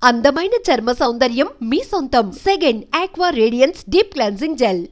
అందమైన చర్మ సౌందర్యం మీ సొంతం. Second aqua radiance deep cleansing gel.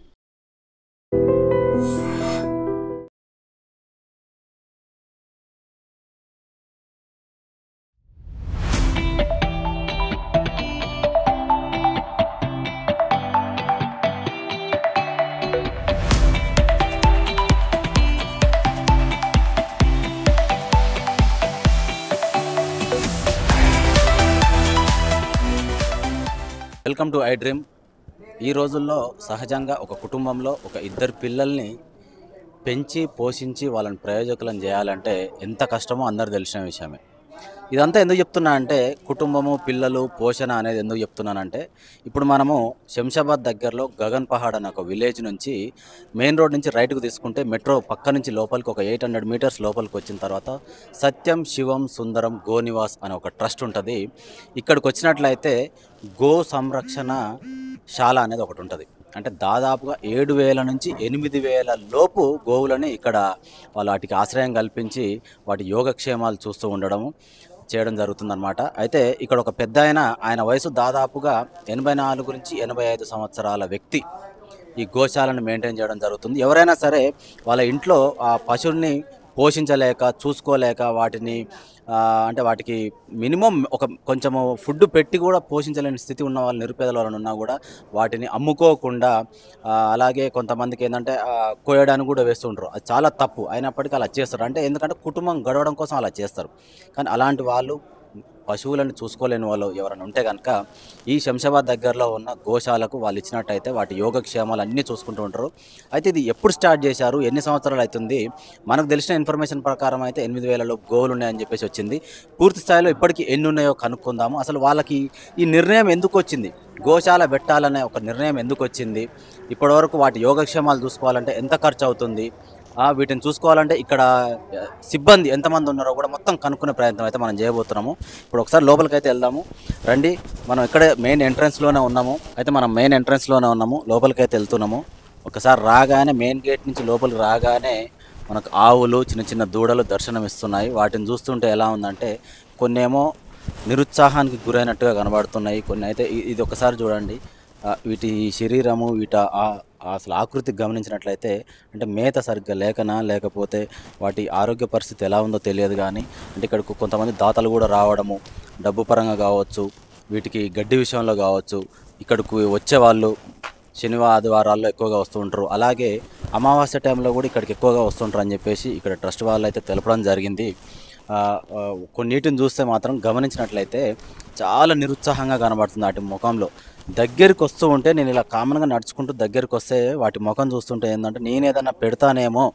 Welcome to I dream. ఈ రోజుల్లో సహజంగా ఒక కుటుంబంలో ఒక ఇద్దరు పిల్లల్ని పెంచి పోషించి వాళ్ళని ప్రయోజకులను చేయాలంటే ఎంత కష్టమో అందరూ తెలిసిన విషయమే. ఇదంతా ఎందుకు చెప్తున్నా అంటే కుటుంబము పిల్లలు పోషణ అనేది ఎందుకు చెప్తున్నానంటే ఇప్పుడు మనము శంషాబాద్ దగ్గరలో గగన్ పహాడ్ అనే ఒక విలేజ్ నుంచి మెయిన్ రోడ్ నుంచి రైట్కు తీసుకుంటే మెట్రో పక్క నుంచి లోపలికి ఒక 800 మీటర్స్ లోపలికి వచ్చిన తర్వాత సత్యం శివం సుందరం గోనివాస్ అనే ఒక ట్రస్ట్ ఉంటుంది. ఇక్కడికి వచ్చినట్లయితే గో సంరక్షణ శాల అనేది ఒకటి ఉంటుంది. అంటే దాదాపుగా 7,000 నుంచి 8,000 లోపు గోవులని ఇక్కడ వాటికి ఆశ్రయం కల్పించి వాటి యోగక్షేమాలు చూస్తూ ఉండడము చేయడం జరుగుతుందన్నమాట. అయితే ఇక్కడ ఒక పెద్ద ఆయన వయసు దాదాపుగా 84 నుంచి 85 సంవత్సరాల వ్యక్తి ఈ గోశాలను మెయింటైన్ చేయడం జరుగుతుంది. ఎవరైనా సరే వాళ్ళ ఇంట్లో ఆ పశువుల్ని పోషించలేక చూసుకోలేక వాటిని అంటే వాటికి మినిమం ఒక కొంచెము ఫుడ్ పెట్టి కూడా పోషించలేని స్థితి ఉన్న వాళ్ళు నిరుపేదల వాళ్ళని ఉన్నా కూడా వాటిని అమ్ముకోకుండా అలాగే కొంతమందికి ఏంటంటే కోయడానికి కూడా వేస్తుంటారు. అది చాలా తప్పు. అయినప్పటికీ అలా చేస్తారు. అంటే ఎందుకంటే కుటుంబం గడవడం కోసం అలా చేస్తారు. కానీ అలాంటి వాళ్ళు పశువులను చూసుకోలేని వాళ్ళు ఎవరైనా ఉంటే కనుక ఈ శంషాబాద్ దగ్గరలో ఉన్న గోశాలకు వాళ్ళు ఇచ్చినట్టయితే వాటి యోగక్షేమాలు అన్నీ చూసుకుంటూ ఉంటారు. అయితే ఇది ఎప్పుడు స్టార్ట్ చేశారు, ఎన్ని సంవత్సరాలు అవుతుంది? మనకు తెలిసిన ఇన్ఫర్మేషన్ ప్రకారం అయితే 8,000 గోవులు ఉన్నాయని చెప్పేసి వచ్చింది. పూర్తి స్థాయిలో ఇప్పటికీ ఎన్ని ఉన్నాయో కనుక్కుందాము. అసలు వాళ్ళకి ఈ నిర్ణయం ఎందుకు వచ్చింది, గోశాల పెట్టాలనే ఒక నిర్ణయం ఎందుకు వచ్చింది, ఇప్పటివరకు వాటి యోగక్షేమాలు చూసుకోవాలంటే ఎంత ఖర్చు అవుతుంది, వీటిని చూసుకోవాలంటే ఇక్కడ సిబ్బంది ఎంతమంది ఉన్నారో కూడా మొత్తం కనుక్కునే ప్రయత్నం అయితే మనం చేయబోతున్నాము. ఇప్పుడు ఒకసారి లోపలికి అయితే వెళ్దాము రండి. మనం ఇక్కడే మెయిన్ ఎంట్రన్స్లోనే ఉన్నాము. అయితే మనం మెయిన్ ఎంట్రన్స్లోనే ఉన్నాము, లోపలికి అయితే వెళ్తున్నాము. ఒకసారి రాగానే మెయిన్ గేట్ నుంచి లోపలికి రాగానే మనకు ఆవులు చిన్న చిన్న దూడలు దర్శనం ఇస్తున్నాయి. వాటిని చూస్తుంటే ఎలా ఉందంటే కొన్నేమో నిరుత్సాహానికి గురైనట్టుగా కనబడుతున్నాయి, కొన్ని అయితే ఇది ఒకసారి చూడండి. వీటి శరీరము అసలు ఆకృతి గమనించినట్లయితే అంటే మేత సరిగ్గా లేకనా లేకపోతే వాటి ఆరోగ్య పరిస్థితి ఎలా ఉందో తెలియదు. కానీ అంటే ఇక్కడికి కొంతమంది దాతలు కూడా రావడము, డబ్బు పరంగా కావచ్చు, వీటికి గడ్డి విషయంలో కావచ్చు, ఇక్కడికి వచ్చేవాళ్ళు శనివారం ఆదివారాల్లో ఎక్కువగా వస్తూ ఉంటారు. అలాగే అమావాస్య టైంలో కూడా ఇక్కడికి ఎక్కువగా వస్తుంటారు అని చెప్పేసి ఇక్కడ ట్రస్ట్ వాళ్ళు అయితే తెలపడం జరిగింది. కొన్నిటిని చూస్తే మాత్రం గమనించినట్లయితే చాలా నిరుత్సాహంగా కనబడుతుంది వాటి ముఖంలో. దగ్గరికి వస్తూ ఉంటే నేను ఇలా కామన్గా నడుచుకుంటూ దగ్గరికి వస్తే వాటి ముఖం చూస్తుంటే ఏంటంటే నేను ఏదన్నా పెడతానేమో,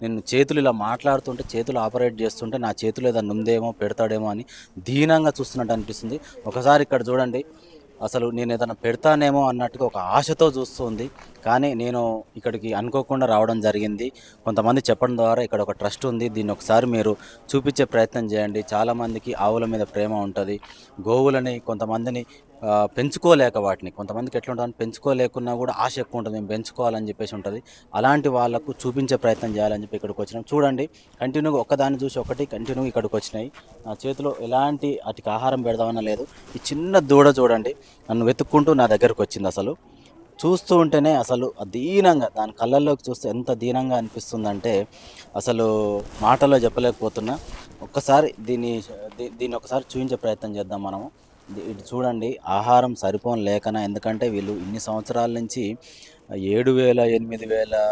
నేను చేతులు ఇలా మాట్లాడుతుంటే చేతులు ఆపరేట్ చేస్తుంటే నా చేతులు ఏదన్నా ఉందేమో పెడతాడేమో అని దీనంగా చూస్తున్నట్టు అనిపిస్తుంది. ఒకసారి ఇక్కడ చూడండి, అసలు నేను ఏదైనా పెడతానేమో అన్నట్టుగా ఒక ఆశతో చూస్తుంది. కానీ నేను ఇక్కడికి అనుకోకుండా రావడం జరిగింది. కొంతమంది చెప్పడం ద్వారా ఇక్కడ ఒక ట్రస్ట్ ఉంది, దీన్ని ఒకసారి మీరు చూపించే ప్రయత్నం చేయండి. చాలామందికి ఆవుల మీద ప్రేమ ఉంటుంది. గోవులని కొంతమందిని పెంచుకోలేక వాటిని కొంతమందికి ఎట్లా ఉంటుందని పెంచుకోలేకున్నా కూడా ఆశ ఎక్కువ ఉంటుంది, మేము పెంచుకోవాలని చెప్పేసి ఉంటుంది. అలాంటి వాళ్ళకు చూపించే ప్రయత్నం చేయాలని చెప్పి ఇక్కడికి వచ్చినాం. చూడండి, కంటిన్యూగా ఒక్కదాన్ని చూసి ఒకటి కంటిన్యూగా ఇక్కడికి వచ్చినాయి. నా చేతిలో ఎలాంటి వాటికి ఆహారం పెడదామన్నా లేదు. ఈ చిన్న దూడ చూడండి నన్ను వెతుక్కుంటూ నా దగ్గరకు వచ్చింది. అసలు చూస్తూ ఉంటేనే అసలు దీనంగా దాని కళ్ళల్లోకి చూస్తే ఎంత దీనంగా అనిపిస్తుందంటే అసలు మాటలో చెప్పలేకపోతున్నా. ఒక్కసారి దీన్ని ఒకసారి చూపించే ప్రయత్నం చేద్దాం మనము. ఇటు చూడండి, ఆహారం సరిపోని లేకనా, ఎందుకంటే వీళ్ళు ఇన్ని సంవత్సరాల నుంచి 7,000 8,000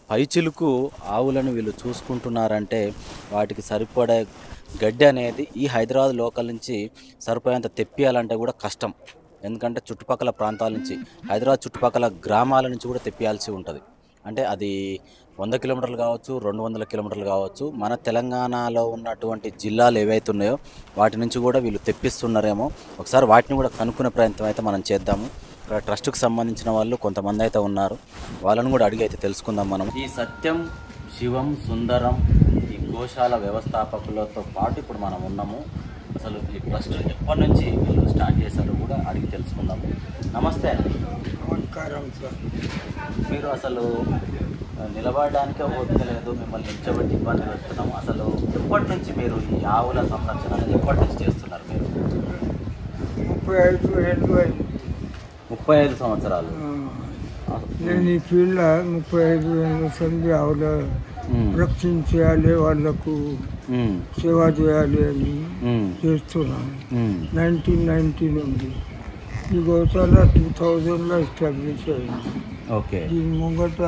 పైచిలుకు ఆవులను వీళ్ళు చూసుకుంటున్నారంటే వాటికి సరిపడే గడ్డి అనేది ఈ హైదరాబాద్ లోకల్ నుంచి సరిపోయేంత తెప్పియాలంటే కూడా కష్టం. ఎందుకంటే చుట్టుపక్కల ప్రాంతాల నుంచి హైదరాబాద్ చుట్టుపక్కల గ్రామాల నుంచి కూడా తెప్పియాల్సి ఉంటుంది. అంటే అది 100 కిలోమీటర్లు కావచ్చు, 200 కిలోమీటర్లు కావచ్చు. మన తెలంగాణలో ఉన్నటువంటి జిల్లాలు ఏవైతే ఉన్నాయో వాటి నుంచి కూడా వీళ్ళు తెప్పిస్తున్నారేమో. ఒకసారి వాటిని కూడా కనుక్కునే ప్రయత్నం అయితే మనం చేద్దాము. ఇక్కడ ట్రస్ట్కి సంబంధించిన వాళ్ళు కొంతమంది అయితే ఉన్నారు, వాళ్ళని కూడా అడిగి అయితే తెలుసుకుందాం మనం. ఈ సత్యం శివం సుందరం ఈ గోశాల వ్యవస్థాపకులతో పాటు ఇప్పుడు మనం ఉన్నాము. అసలు ఈ ట్రస్ట్ ఎప్పటి నుంచి వీళ్ళు స్టార్ట్ చేశారో కూడా అడిగి తెలుసుకుందాము. నమస్తే. నమస్కారం సార్. మీరు అసలు నిలబడడానికే ఓపిక లేదు, మిమ్మల్ని నిల్చోబెట్టి ఇబ్బంది పెడుతున్నాము. అసలు ఎప్పటి నుంచి మీరు ఈ ఆవుల సంరక్షణ అనేది ఎప్పటి నుంచి చేస్తున్నారు మీరు? 35 ఏళ్ళు అయింది. 35 సంవత్సరాలు. నేను ఈ ఫీల్డ్ 35 ఏళ్ళ సంది ఆవుల రక్షించేయాలి, వాళ్ళకు సేవ చేయాలి అని చేస్తున్నాను. 1990 నుండి ఈ గోశాల 2000లో ఎస్టాబ్లిష్ అయింది. ఓకే. దీని ముంగట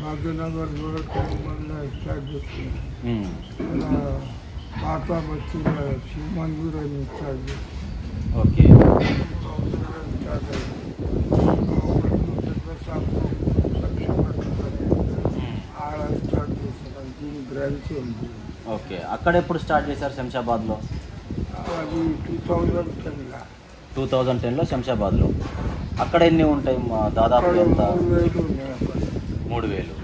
భాగ్యనగర్ మళ్ళీ స్టార్ట్ చేస్తున్నాను. మాతా బస్తీల శివ మందిరం స్టార్ట్ చేస్తున్నాను. ఓకే. ఓకే. అక్కడ ఎప్పుడు స్టార్ట్ చేశారు శంషాబాద్లో? అది 2010లో శంషాబాద్లో. అక్కడ ఎన్ని ఉంటాయి దాదాపు? ఎంత? 3000.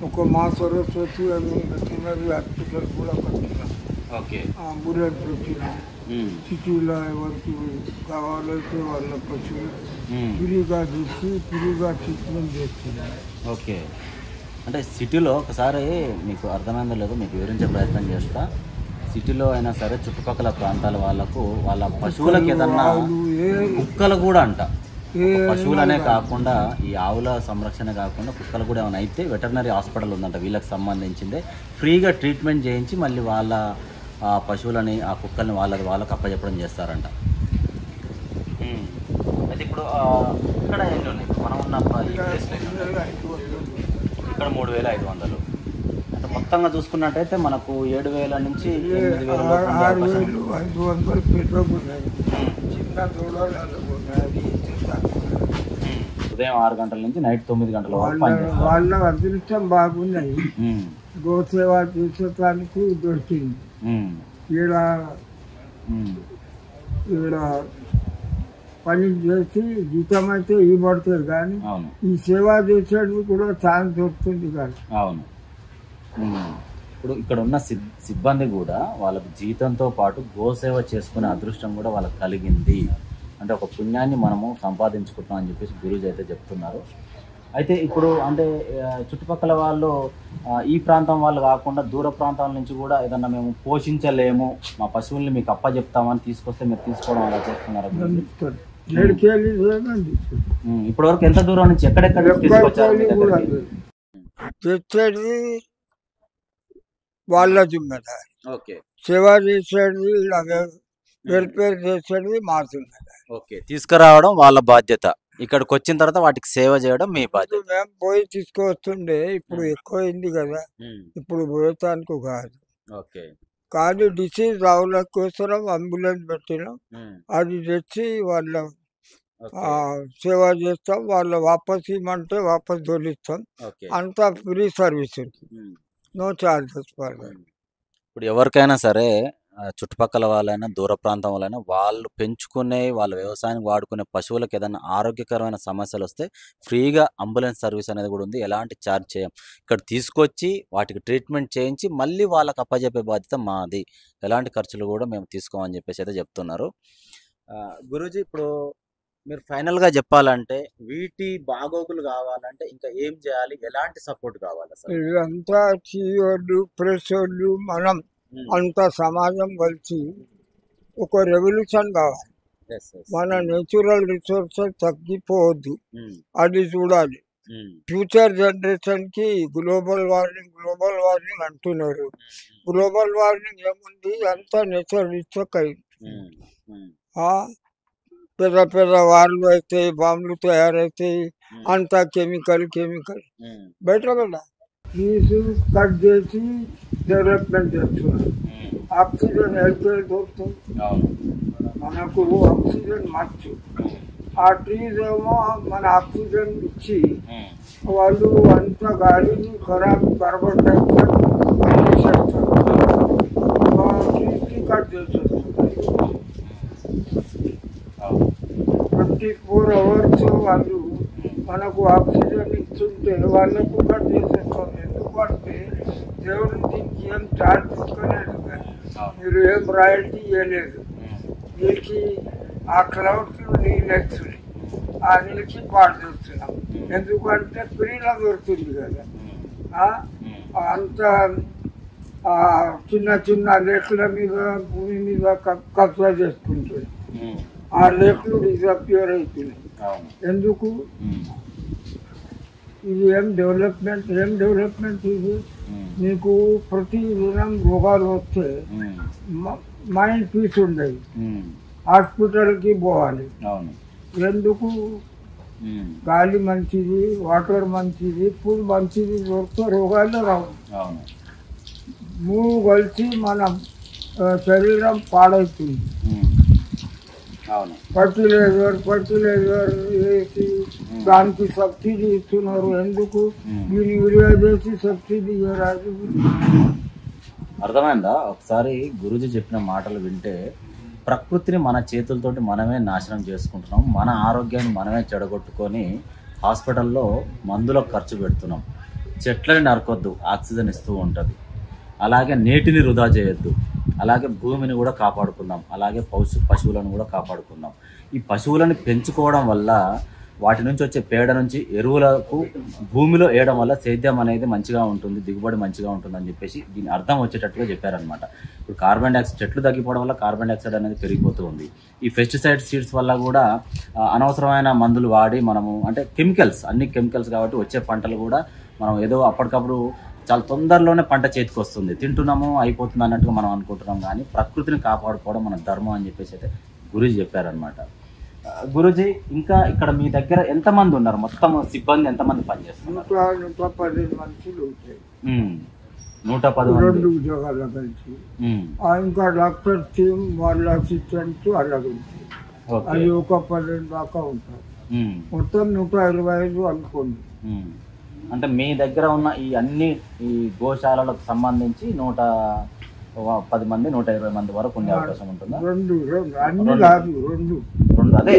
ఒక మా సరస్వతి అని వెటనరీ హాస్పిటల్ కూడా కట్టినాం. ఓకే. అంబులెన్స్ పెట్టినాం. సిటీలో ఎవరికి కావాలంటే వాళ్ళ పశువులు ఫ్రీగా చూసి ఫ్రీగా ట్రీట్మెంట్ చేస్తున్నాం. ఓకే. అంటే సిటీలో ఒకసారి మీకు అర్థమైందో లేదో మీకు వివరించే ప్రయత్నం చేస్తా. సిటీలో అయినా సరే చుట్టుపక్కల ప్రాంతాల వాళ్ళకు వాళ్ళ పశువులకు ఏదన్నా కుక్కలు కూడా అంట, పశువులనే కాకుండా ఈ ఆవుల సంరక్షణ కాకుండా కుక్కలు కూడా ఏమైనా అయితే వెటర్నరీ హాస్పిటల్ ఉందంట వీళ్ళకి సంబంధించిందే, ఫ్రీగా ట్రీట్మెంట్ చేయించి మళ్ళీ వాళ్ళ పశువులని ఆ కుక్కల్ని వాళ్ళకి అప్పచెప్పడం చేస్తారంట. అయితే ఇప్పుడు ఇక్కడ ఎన్ని ఉన్నాయి మనం ఉన్న ఈ ప్లేస్లో? ఇక్కడ 3500. అంటే మొత్తంగా చూసుకున్నట్టయితే మనకు 7000 నుంచి 8500 పెద్దగా ఉన్నాయి. చిన్న దూడలు ఉన్నాయి. ఉదయం 6 గంటల నుంచి నైట్ 9 గంటల వరకు పనిచేస్తారు. వాళ్ళ అదృష్టం బాగున్నాయి. గోసేవ చేసేటానికి దొరికింది. ఈడ పని చేసి జీతం అయితే ఇవ్వబడుతుంది కానీ ఈ సేవ చేసేది కూడా ఛాన్స్ దొరుకుతుంది కానీ. అవును. ఇప్పుడు ఇక్కడ ఉన్న సిబ్బంది కూడా వాళ్ళకు జీతంతో పాటు గోసేవ చేసుకునే అదృష్టం కూడా వాళ్ళకి కలిగింది. అంటే ఒక పుణ్యాన్ని మనము సంపాదించుకుంటాం అని చెప్పేసి గురూజీ అయితే చెప్తున్నారు. అయితే ఇప్పుడు అంటే చుట్టుపక్కల వాళ్ళు ఈ ప్రాంతం వాళ్ళు కాకుండా దూర ప్రాంతాల నుంచి కూడా ఏదన్నా మేము పోషించలేము, మా పశువుల్ని మీకు అప్పచెప్తామని తీసుకొస్తే మీరు తీసుకోవడం అలా చేస్తున్నారు? ఇప్పటి వరకు ఎంత దూరం నుంచి ఎక్కడెక్కడ తీసుకొచ్చారు? తెచ్చేది వాళ్ళ జిమ్మేదారి. ఓకే. సేవ చేసేది వెల్ఫేర్ చేసేది మా జిమ్మేదారి. ఓకే. తీసుకురావడం వాళ్ళ బాధ్యత, ఇక్కడికి వచ్చిన తర్వాత వాటికి సేవ చేయడం మీ బాధ్యత. మేము పోయి తీసుకొస్తుండే, ఇప్పుడు ఎక్కువైంది కదా, ఇప్పుడు పోయేటానికి కాదు. ఓకే. కానీ డిసీజ్ రావుల కోసం అంబులెన్స్ పెట్టినాం. అది తెచ్చి వాళ్ళ సేవ చేస్తాం. వాళ్ళు వాపస్ ఇవ్వమంటే వాపస్ తోలిస్తాం. అంతా ఫ్రీ సర్వీస్, నో చార్జెస్. ఇప్పుడు ఎవరికైనా సరే చుట్టుపక్కల వాళ్ళైనా దూర ప్రాంతం వాళ్ళైనా వాళ్ళు పెంచుకునే వాళ్ళ వ్యవసాయానికి వాడుకునే పశువులకు ఏదైనా ఆరోగ్యకరమైన సమస్యలు వస్తే ఫ్రీగా అంబులెన్స్ సర్వీస్ అనేది కూడా ఉంది. ఎలాంటి ఛార్జ్ చేయం. ఇక్కడ తీసుకొచ్చి వాటికి ట్రీట్మెంట్ చేయించి మళ్ళీ వాళ్ళకి అప్పచెప్పే బాధ్యత మాది. ఎలాంటి ఖర్చులు కూడా మేము తీసుకోమని చెప్పేసి అయితే చెప్తున్నారు. గురూజీ, ఇప్పుడు మీరు ఫైనల్గా చెప్పాలంటే వీటి బాగోగులు కావాలంటే ఇంకా ఏం చేయాలి, ఎలాంటి సపోర్ట్ కావాలి అసలు? ఇదంతా చీయోళ్ళు ప్రెస్ వాళ్ళు మనం అంత సమాజం కలిసి ఒక రెవల్యూషన్ కావాలి. మన నేచురల్ రిసోర్సెస్ తగ్గిపోవద్దు, అది చూడాలి. ఫ్యూచర్ జనరేషన్ కి గ్లోబల్ వార్మింగ్ అంటున్నారు. గ్లోబల్ వార్మింగ్ ఏముంది, అంతా నేచురల్ రిసోర్స్ అయింది. పెద్ద పెద్ద వార్లు అవుతాయి, బాంబులు తయారవుతాయి, అంతా కెమికల్ బెటర్ కదా. ట్రీస్ కట్ చేసి డెవలప్మెంట్ చేస్తున్నారు. ఆక్సిజన్ అయితే దొరుకుతుంది మనకు, ఆక్సిజన్ మచ్చు. ఆ ట్రీస్ ఏమో మన ఆక్సిజన్ ఇచ్చి వాళ్ళు అంత గాలిని కార్బన్ డైఆక్సైడ్ చేసేస్తారు. ట్రీస్ని కట్ చేసేస్తున్నారు. 24 hours వాళ్ళు మనకు ఆక్సిజన్ ఇస్తుంటే వాళ్ళకు కట్ చేసేస్తాం. ఎందుకంటే దేవుడు దీనికి ఏం చార్జ్ తీసుకోలేదు, మీరు ఏం రాయల్టీ ఇవ్వలేదు. వీళ్ళకి ఆ క్లౌడ్స్ నీళ్ళు వస్తున్నాయి, ఆ నీళ్ళకి పాడు చేస్తున్నాం. ఎందుకంటే ఫ్రీగా దొరుకుతుంది కదా. అంత చిన్న చిన్న రేట్ల మీద భూమి మీద కబ్జా చేసుకుంటుంది. ఆ రేట్లు డిసప్పియర్ అవుతున్నాయి. ఎందుకు? ఇది ఏం డెవలప్మెంట్ ఇది? నీకు ప్రతి దినం రోగాలు వస్తే మైండ్ పీస్ ఉండదు, హాస్పిటల్కి పోవాలి. ఎందుకు? గాలి మంచిది, వాటర్ మంచిది, ఫుడ్ మంచిది దొరికితే రోగాలు రావు. మూడు కలిసి మన శరీరం పాడవుతుంది. ఫర్టిలైజర్ వేసి దానికి సబ్సిడీ ఇస్తున్నారు. ఎందుకు? మీరు యూరియా చేసి సబ్సిడీ ఇవ్వరాదు. అర్థమైందా? ఒకసారి గురూజీ చెప్పిన మాటలు వింటే ప్రకృతిని మన చేతులతోటి మనమే నాశనం చేసుకుంటున్నాం, మన ఆరోగ్యాన్ని మనమే చెడగొట్టుకొని హాస్పిటల్లో మందులకు ఖర్చు పెడుతున్నాం. చెట్లని నరకొద్దు, ఆక్సిజన్ ఇస్తూ ఉంటుంది. అలాగే నీటిని వృధా చేయొద్దు, అలాగే భూమిని కూడా కాపాడుకుందాం, అలాగే పశువులను కూడా కాపాడుకుందాం. ఈ పశువులను పెంచుకోవడం వల్ల వాటి నుంచి వచ్చే పేడ నుంచి ఎరువులకు భూమిలో వేయడం వల్ల సేద్యం అనేది మంచిగా ఉంటుంది, దిగుబడి మంచిగా ఉంటుంది అని చెప్పేసి దీని అర్థం వచ్చేటట్టుగా చెప్పారనమాట. ఇప్పుడు కార్బన్ డైఆక్సైడ్ చెట్లు తగ్గిపోవడం వల్ల కార్బన్ డైఆక్సైడ్ అనేది పెరిగిపోతూ ఉంది. ఈ పెస్టిసైడ్ సీడ్స్ వల్ల కూడా అనవసరమైన మందులు వాడి మనము, అంటే కెమికల్స్, అన్ని కెమికల్స్ కాబట్టి వచ్చే పంటలు కూడా మనం ఏదో అప్పటికప్పుడు చాలా తొందరలోనే పంట చేతికి వస్తుంది, తింటున్నాము అయిపోతుంది అన్నట్టుగా మనం అనుకుంటున్నాం. కానీ ప్రకృతిని కాపాడుకోవడం మన ధర్మం అని చెప్పేసి అయితే గురూజీ చెప్పారనమాట. గురూజీ, ఇంకా ఇక్కడ మీ దగ్గర ఎంతమంది ఉన్నారు? మొత్తం సిబ్బంది ఎంతమంది పనిచేస్తున్నారు? 110 మనుషులు ఉంటాయి. 110 ఉద్యోగాలు కలిసి. ఇంకా డాక్టర్ టీమ్ వాళ్ళ అసిస్టెంట్ అలాగే ఉంటాయి. అది ఒక 12 దాకా ఉంటారు. మొత్తం 125 అనుకోండి. అంటే మీ దగ్గర ఉన్న ఈ అన్ని ఈ గోశాలలకు సంబంధించి 110 మంది 120 మంది వరకు ఉండే అవకాశం ఉంటుందా? రెండు అదే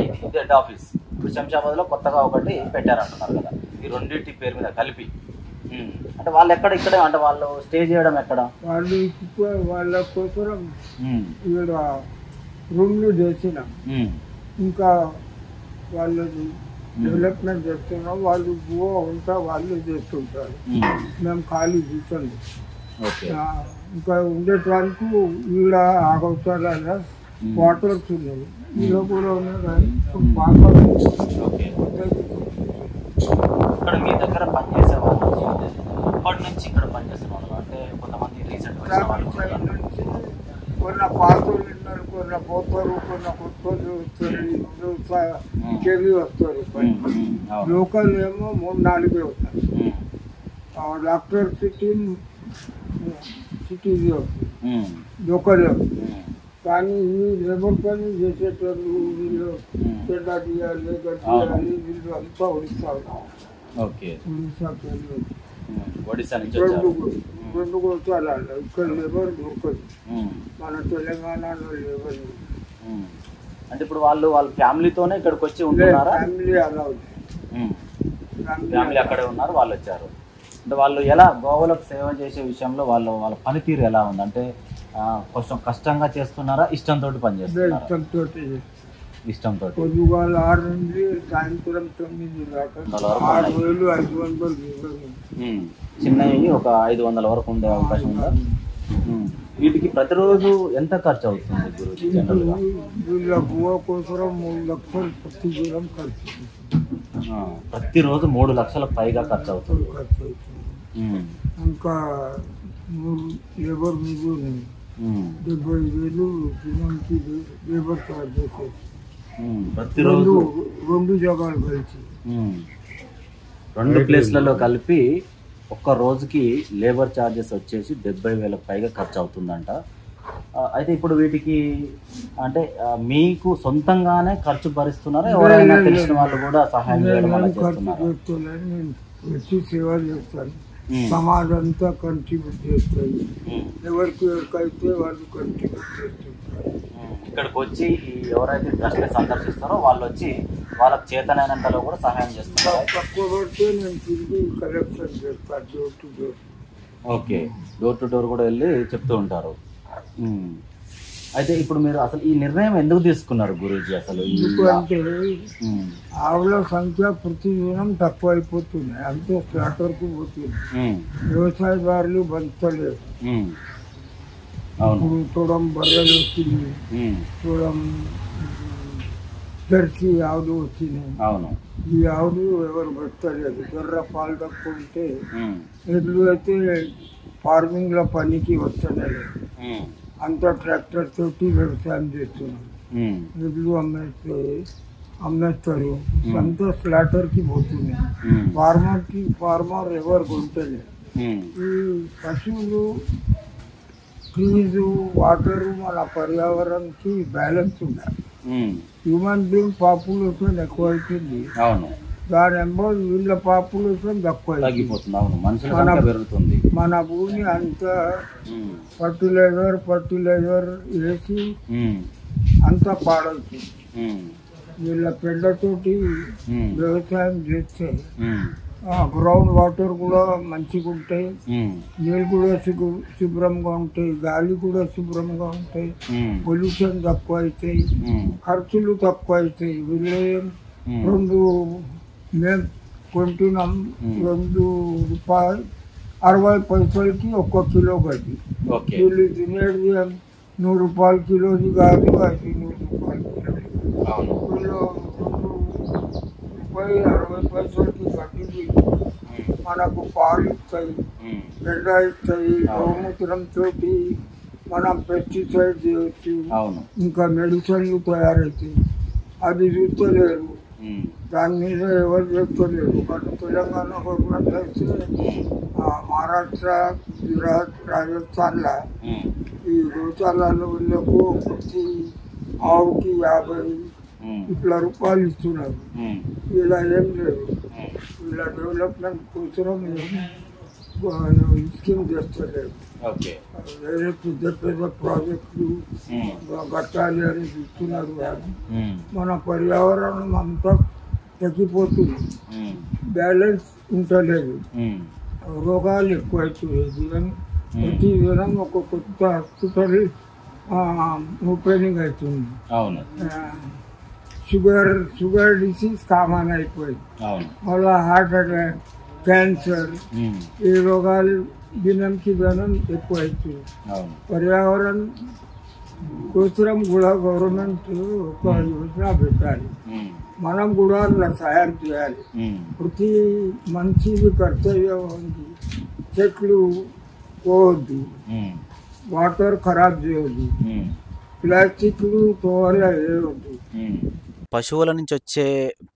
ఇది హెడ్ ఆఫీస్. ఇప్పుడు శంషాబాద్ లో కొత్తగా ఒకటి పెట్టారంటున్నారు కదా, ఈ రెండింటి పేరు మీద కలిపి. అంటే వాళ్ళు ఎక్కడ ఇక్కడే, అంటే వాళ్ళు స్టే చేయడం ఎక్కడ? వాళ్ళు వాళ్ళ కోసం ఇక్కడ రూమ్లు చేసిన, ఇంకా వాళ్ళది డెవలప్మెంట్ చేస్తున్నాం. వాళ్ళు ఉంటా వాళ్ళు చేస్తుంటారు, మేము ఖాళీ కూర్చోండి. ఇంకా ఉండేటానికి ఈడ ఆగవుతారా క్వార్టర్స్ ఉన్నాయి, ఈలో కూడా ఉన్నాయి. కానీ ఇక్కడ మీ దగ్గర పనిచేసే వాళ్ళు ఇప్పటి నుంచి ఇక్కడ పనిచేస్తున్న వాళ్ళు, అంటే కొంతమంది రీసెంట్ నుంచి కొన్న పాతలు ఉన్నారు, కొన్న పోతారు, కొన్న కొత్తలు వస్తారు, చెవి వస్తారు. లోకల్ ఏమో 3-4 వస్తారు. Doctor city local. కానీ ఈ లేబర్ పని చేసేటోళ్ళు వీళ్ళు చెడ్డ తీయాలి, గట్టియాలి, వీళ్ళు అంతా ఒడిస్తా రెండు గోచాలు ఇక్కడ లేబర్ దొరకదు, మన తెలంగాణలో లేబర్. అంటే ఇప్పుడు వాళ్ళు వాళ్ళ ఫ్యామిలీతోనే ఇక్కడికి వచ్చి ఉంటున్నారా? ఫ్యామిలీ అలా ఫ్యామిలీ అక్కడే ఉన్నారు, వాళ్ళు వచ్చారు. అంటే వాళ్ళు ఎలా గోవులకు సేవ చేసే విషయంలో వాళ్ళ పనితీరు ఎలా ఉంది? అంటే కొంచెం కష్టంగా చేస్తున్నారా, ఇష్టంతో పనిచేస్తున్నారా? ఇష్టంతో. పొద్దుగాల 6 నుండి సాయంత్రం 9 దాకా 6,500 చిన్నవి ఒక 500 వరకు ఉండే అవకాశం ఉందా? వీటికి ప్రతిరోజు ఎంత ఖర్చు అవుతుంది గురూజీ? వీళ్ళ గోవా కోసం 3 లక్షలు ప్రతి దూరం ఖర్చు. ప్రతిరోజు 3 లక్షలకు పైగా ఖర్చు అవుతుంది. ఇంకా లేబర్ మీద 70,000 దినానికి లేబర్ చార్జ్ చేసేది. ప్రతిరోజు 2 జాగాలు కలిసి 2 ప్లేస్లలో కలిపి ఒక్క రోజుకి లేబర్ ఛార్జెస్ వచ్చేసి 70,000 పైగా ఖర్చు అవుతుందంట. అయితే ఇప్పుడు వీటికి అంటే మీకు సొంతంగానే ఖర్చు భరిస్తున్నారా, ఎవరైనా తెలిసిన వాళ్ళు కూడా సహాయం చేయడం వల్ల చేస్తున్నారా? సేవ చేస్తాను, సమాజం అంతా కంట్రిబ్యూట్ చేస్తుంది. ఎవరికైతే వాళ్ళు కంట్రిబ్యూట్ చేస్తుంటారు. ఇక్కడికి వచ్చి ఎవరైతే ట్రస్ట్ సందర్శిస్తారో వాళ్ళు వచ్చి వాళ్ళకి చేతనైనంతలో కూడా సహాయం చేస్తున్నారు. తక్కువ పడితే నేను తిరిగి కలెక్షన్ చేస్తాను, door to door. Okay, door to door కూడా వెళ్ళి చెప్తూ ఉంటారు. అయితే ఇప్పుడు మీరు అసలు ఈ నిర్ణయం ఎందుకు తీసుకున్నారు గురూజీ? అసలు ఎందుకంటే ఆవుల సంఖ్య ప్రతిదినం తక్కువ అయిపోతున్నాయి, అంతే ఫ్లాటర్కు పోతుంది. వ్యవసాయదారులు బతకలేరు. అవును. ఇప్పుడు చూడం బర్రెలు వచ్చింది, చూడం జెర్సీ ఆవులు వచ్చినాయి. అవును. ఈ ఆవులు ఎవరు పెట్టలేదు. జొర్ర పాలు తక్కువ ఉంటే ఎడ్లు అయితే ఫార్మింగ్ లో పనికి వస్తలేదు. అంతా ట్రాక్టర్ తోటి వ్యవసాయం చేస్తున్నాం. ఎడ్లు అమ్మేస్తారు, అంతా స్లాటర్ కి పోతుంది. ఫార్మర్ ఎవరు కొంటలేదు. ఈ పశువులు, ట్రీస్, వాటర్ మన పర్యావరణానికి బ్యాలెన్స్ ఉండాలి. హ్యూమన్ బీయింగ్ పాపులేషన్ ఎక్కువ అవుతుంది, దాని ఎంబడి వీళ్ళ పాపులేషన్ తక్కువ పెరుగుతుంది. మన భూమి అంతా ఫర్టిలైజర్ వేసి అంతా పాడవుతుంది. వీళ్ళ పెద్దతోటి వ్యవసాయం చేస్తే గ్రౌండ్ వాటర్ కూడా మంచిగా ఉంటాయి, నీళ్ళు కూడా శుభ్రంగా ఉంటాయి, గాలి కూడా శుభ్రంగా ఉంటాయి, పొల్యూషన్ తక్కువ అవుతాయి, ఖర్చులు తక్కువ అవుతాయి. వీళ్ళు మేము కొంటున్నాం ₹2.60 1 కిలో గడ్డి. వీళ్ళు తినేది ₹100 కిలోది కాదు, అది ₹100 కిలో. వీళ్ళు ₹60 గడ్డి మనకు పాలు ఇస్తాయి, పెండ ఇస్తాయి. గోమూత్రంతో మనం పెస్టిసైడ్ చేయొచ్చు, ఇంకా మెడిసిన్లు తయారవుతాయి. అది చూస్తలేరు, దాని మీద ఎవరు చేస్తలేరు. కానీ తెలంగాణ గవర్నమెంట్ అయితే మహారాష్ట్ర, గుజరాత్, రాజస్థాన్లో ఈ గోశాలలో వీళ్ళకు ప్రతి ఆవుకి 50 ఇట్లా రూపాయలు ఇస్తున్నారు. ఇలా ఏం లేదు. వీళ్ళ డెవలప్మెంట్ కోసం స్కీమ్ చేస్తలేదు. వేరే పెద్ద పెద్ద ప్రాజెక్టులు కట్టాలి అని చూస్తున్నారు. కానీ మన పర్యావరణం అంతా తగ్గిపోతుంది, బ్యాలెన్స్ ఉంటలేదు, రోగాలు ఎక్కువైతున్నాయి. ప్రతి దినం ఒక కొత్త హాస్పిటల్ ఓపెనింగ్ అవుతుంది. షుగర్ డిసీజ్ కామన్ అయిపోయింది. మళ్ళీ హార్ట్ అటాక్, క్యాన్సర్, ఈ రోగాలు దినంకి దినం ఎక్కువ అవుతుంది. పర్యావరణం కోసం కూడా గవర్నమెంట్ ఒక యోజన పెట్టాలి, మనం కూడా అట్లా సహాయం చేయాలి. ప్రతి మనిషికి కర్తవ్యం ఉంది. చెట్లు పోవద్దు, వాటర్ ఖరాబ్ చేయవద్దు, ప్లాస్టిక్లు తోవల వేయవద్దు. పశువుల నుంచి వచ్చే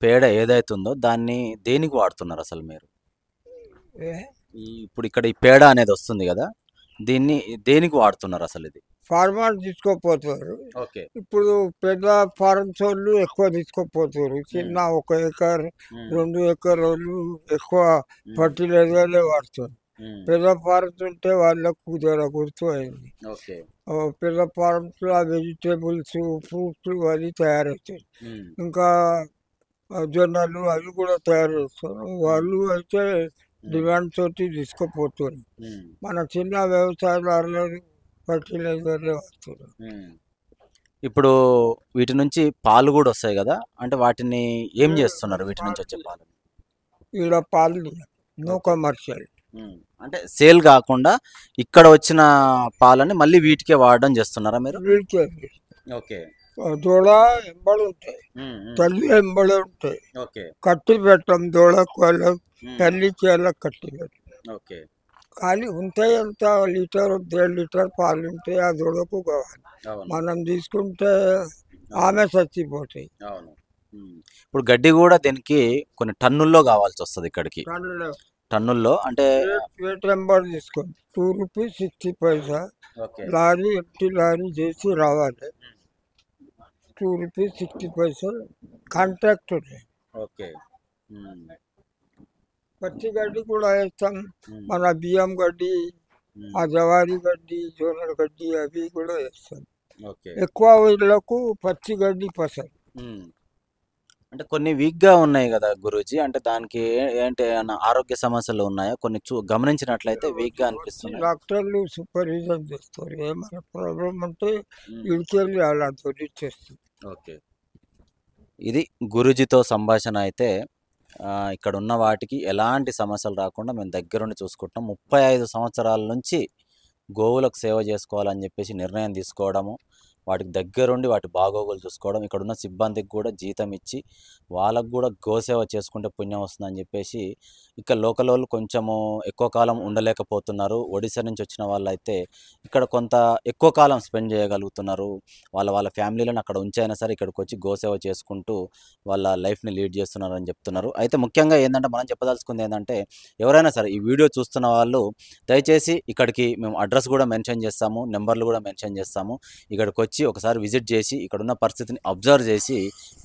పేడ ఏదైతుందో దాన్ని దేనికి వాడుతున్నారు అసలు మీరు? ఇప్పుడు ఇక్కడ ఈ పేడ అనేది వస్తుంది కదా, దీన్ని దేనికి వాడుతున్నారు అసలు? ఇది ఫార్మర్ తీసుకోపోతారు. ఇప్పుడు పెద్ద ఫార్మ్స్ వాళ్ళు ఎక్కువ తీసుకోపోతారు. చిన్న 1 ఎకర్ 2 ఎకర్ వాళ్ళు ఎక్కువ ఫర్టిలైజర్లే వాడుతారు. పెద్ద ఫార్మ్స్ ఉంటే వాళ్ళకు జర గుర్తు అయింది. పెద్ద ఫార్మ్స్ లో వెజిటేబుల్స్, ఫ్రూట్స్ అది తయారవుతాయి. ఇంకా జొన్నలు అవి కూడా తయారు చేస్తారు. వాళ్ళు అయితే డిమాండ్ తోటి తీసుకుపోతారు. మన చిన్న వ్యవసాయదారులు ఫర్టిలైజర్లే వాడుతారు. ఇప్పుడు వీటి నుంచి పాలు కూడా వస్తాయి కదా, అంటే వాటిని ఏం చేస్తున్నారు? వీటి నుంచి వచ్చే పాలు ఈడ పాలు నో కమర్షియల్, అంటే సేల్ కాకుండా ఇక్కడ వచ్చిన పాలని మళ్ళీ వీటికే వాడడం చేస్తున్నారా మీరు? వీటికే. దూడ ఎంబడి ఉంటాయి, తల్లి ఎంబడి ఉంటాయి. కట్టి పెట్టాం దూడకు, వాళ్ళ తల్లికి అలా కట్టి పెట్టాం. కానీ ఉంటాయి అంత లీటర్ 1.5 లీటర్ పాలు ఉంటాయి. ఆ దూడకు కావాలి, మనం తీసుకుంటే ఆమె చచ్చిపోతాయి. ఇప్పుడు గడ్డి కూడా దీనికి కొన్ని టన్నుల్లో కావాల్సి వస్తుంది. ఇక్కడికి టన్నుల్లో అంటే రేట్ ఎంబడి తీసుకోండి. ₹2.60. లారీ ఎంటీ లారీ చేసి రావాలి. ₹2.60 కాంట్రాక్ట్ ఉన్నాయి. పచ్చి గడ్డి కూడా వేస్తాం, మన బియ్యం గడ్డి, ఆ జవారి గడ్డి, జోనర్ గడ్డి అవి కూడా వేస్తాం. ఎక్కువ వీళ్ళకు పచ్చి గడ్డి పసంद. అంటే కొన్ని వీక్గా ఉన్నాయి కదా గురూజీ, అంటే దానికి ఏంటి ఆరోగ్య సమస్యలు ఉన్నాయా? కొన్ని గమనించినట్లయితే వీక్గా అనిపిస్తుంది. డాక్టర్లు సూపర్విజన్ చేస్తారు, ఏమైనా ప్రాబ్లం ఉంటే ఇడికెళ్ళి అలా తొలిచేస్తారు. ఇది గురూజీతో సంభాషణ. అయితే ఇక్కడ ఉన్న వాటికి ఎలాంటి సమస్యలు రాకుండా మేము దగ్గరుండి చూసుకుంటాం. 35 సంవత్సరాల నుంచి గోవులకు సేవ చేసుకోవాలని చెప్పేసి నిర్ణయం తీసుకోవడము, వాటికి దగ్గరుండి వాటి బాగోగులు చూసుకోవడం, ఇక్కడున్న సిబ్బందికి కూడా జీతం ఇచ్చి వాళ్ళకు కూడా గోసేవ చేసుకుంటే పుణ్యం వస్తుందని చెప్పేసి ఇక్కడ లోకల్ వాళ్ళు కొంచెము ఎక్కువ కాలం ఉండలేకపోతున్నారు. ఒడిశా నుంచి వచ్చిన వాళ్ళైతే ఇక్కడ కొంత ఎక్కువ కాలం స్పెండ్ చేయగలుగుతున్నారు. వాళ్ళ ఫ్యామిలీలను అక్కడ ఉంచైనా సరే ఇక్కడికి వచ్చి గోసేవ చేసుకుంటూ వాళ్ళ లైఫ్ని లీడ్ చేస్తున్నారు అని చెప్తున్నారు. అయితే ముఖ్యంగా ఏంటంటే మనం చెప్పదలుచుకుంది ఏంటంటే ఎవరైనా సరే ఈ వీడియో చూస్తున్న వాళ్ళు దయచేసి ఇక్కడికి మేము అడ్రస్ కూడా మెన్షన్ చేస్తాము, నెంబర్లు కూడా మెన్షన్ చేస్తాము. ఇక్కడికి వచ్చి ఒకసారి విజిట్ చేసి ఇక్కడున్న పరిస్థితిని అబ్జర్వ్ చేసి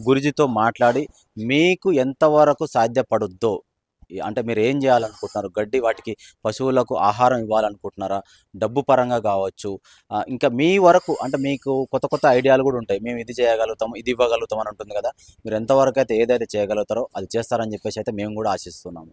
గురుజీతో మాట్లాడి మీకు ఎంతవరకు సాధ్యపడుద్దో, అంటే మీరు ఏం చేయాలనుకుంటున్నారు, గడ్డి వాటికి పశువులకు ఆహారం ఇవ్వాలనుకుంటున్నారా, డబ్బు పరంగా కావచ్చు, ఇంకా మీ వరకు అంటే మీకు కొత్త ఐడియాలు కూడా ఉంటాయి. మేము ఇది చేయగలుగుతాము, ఇది ఇవ్వగలుగుతాం అని ఉంటుంది కదా. మీరు ఎంతవరకు అయితే ఏదైతే చేయగలుగుతారో అది చేస్తారని చెప్పేసి అయితే మేము కూడా ఆశిస్తున్నాము.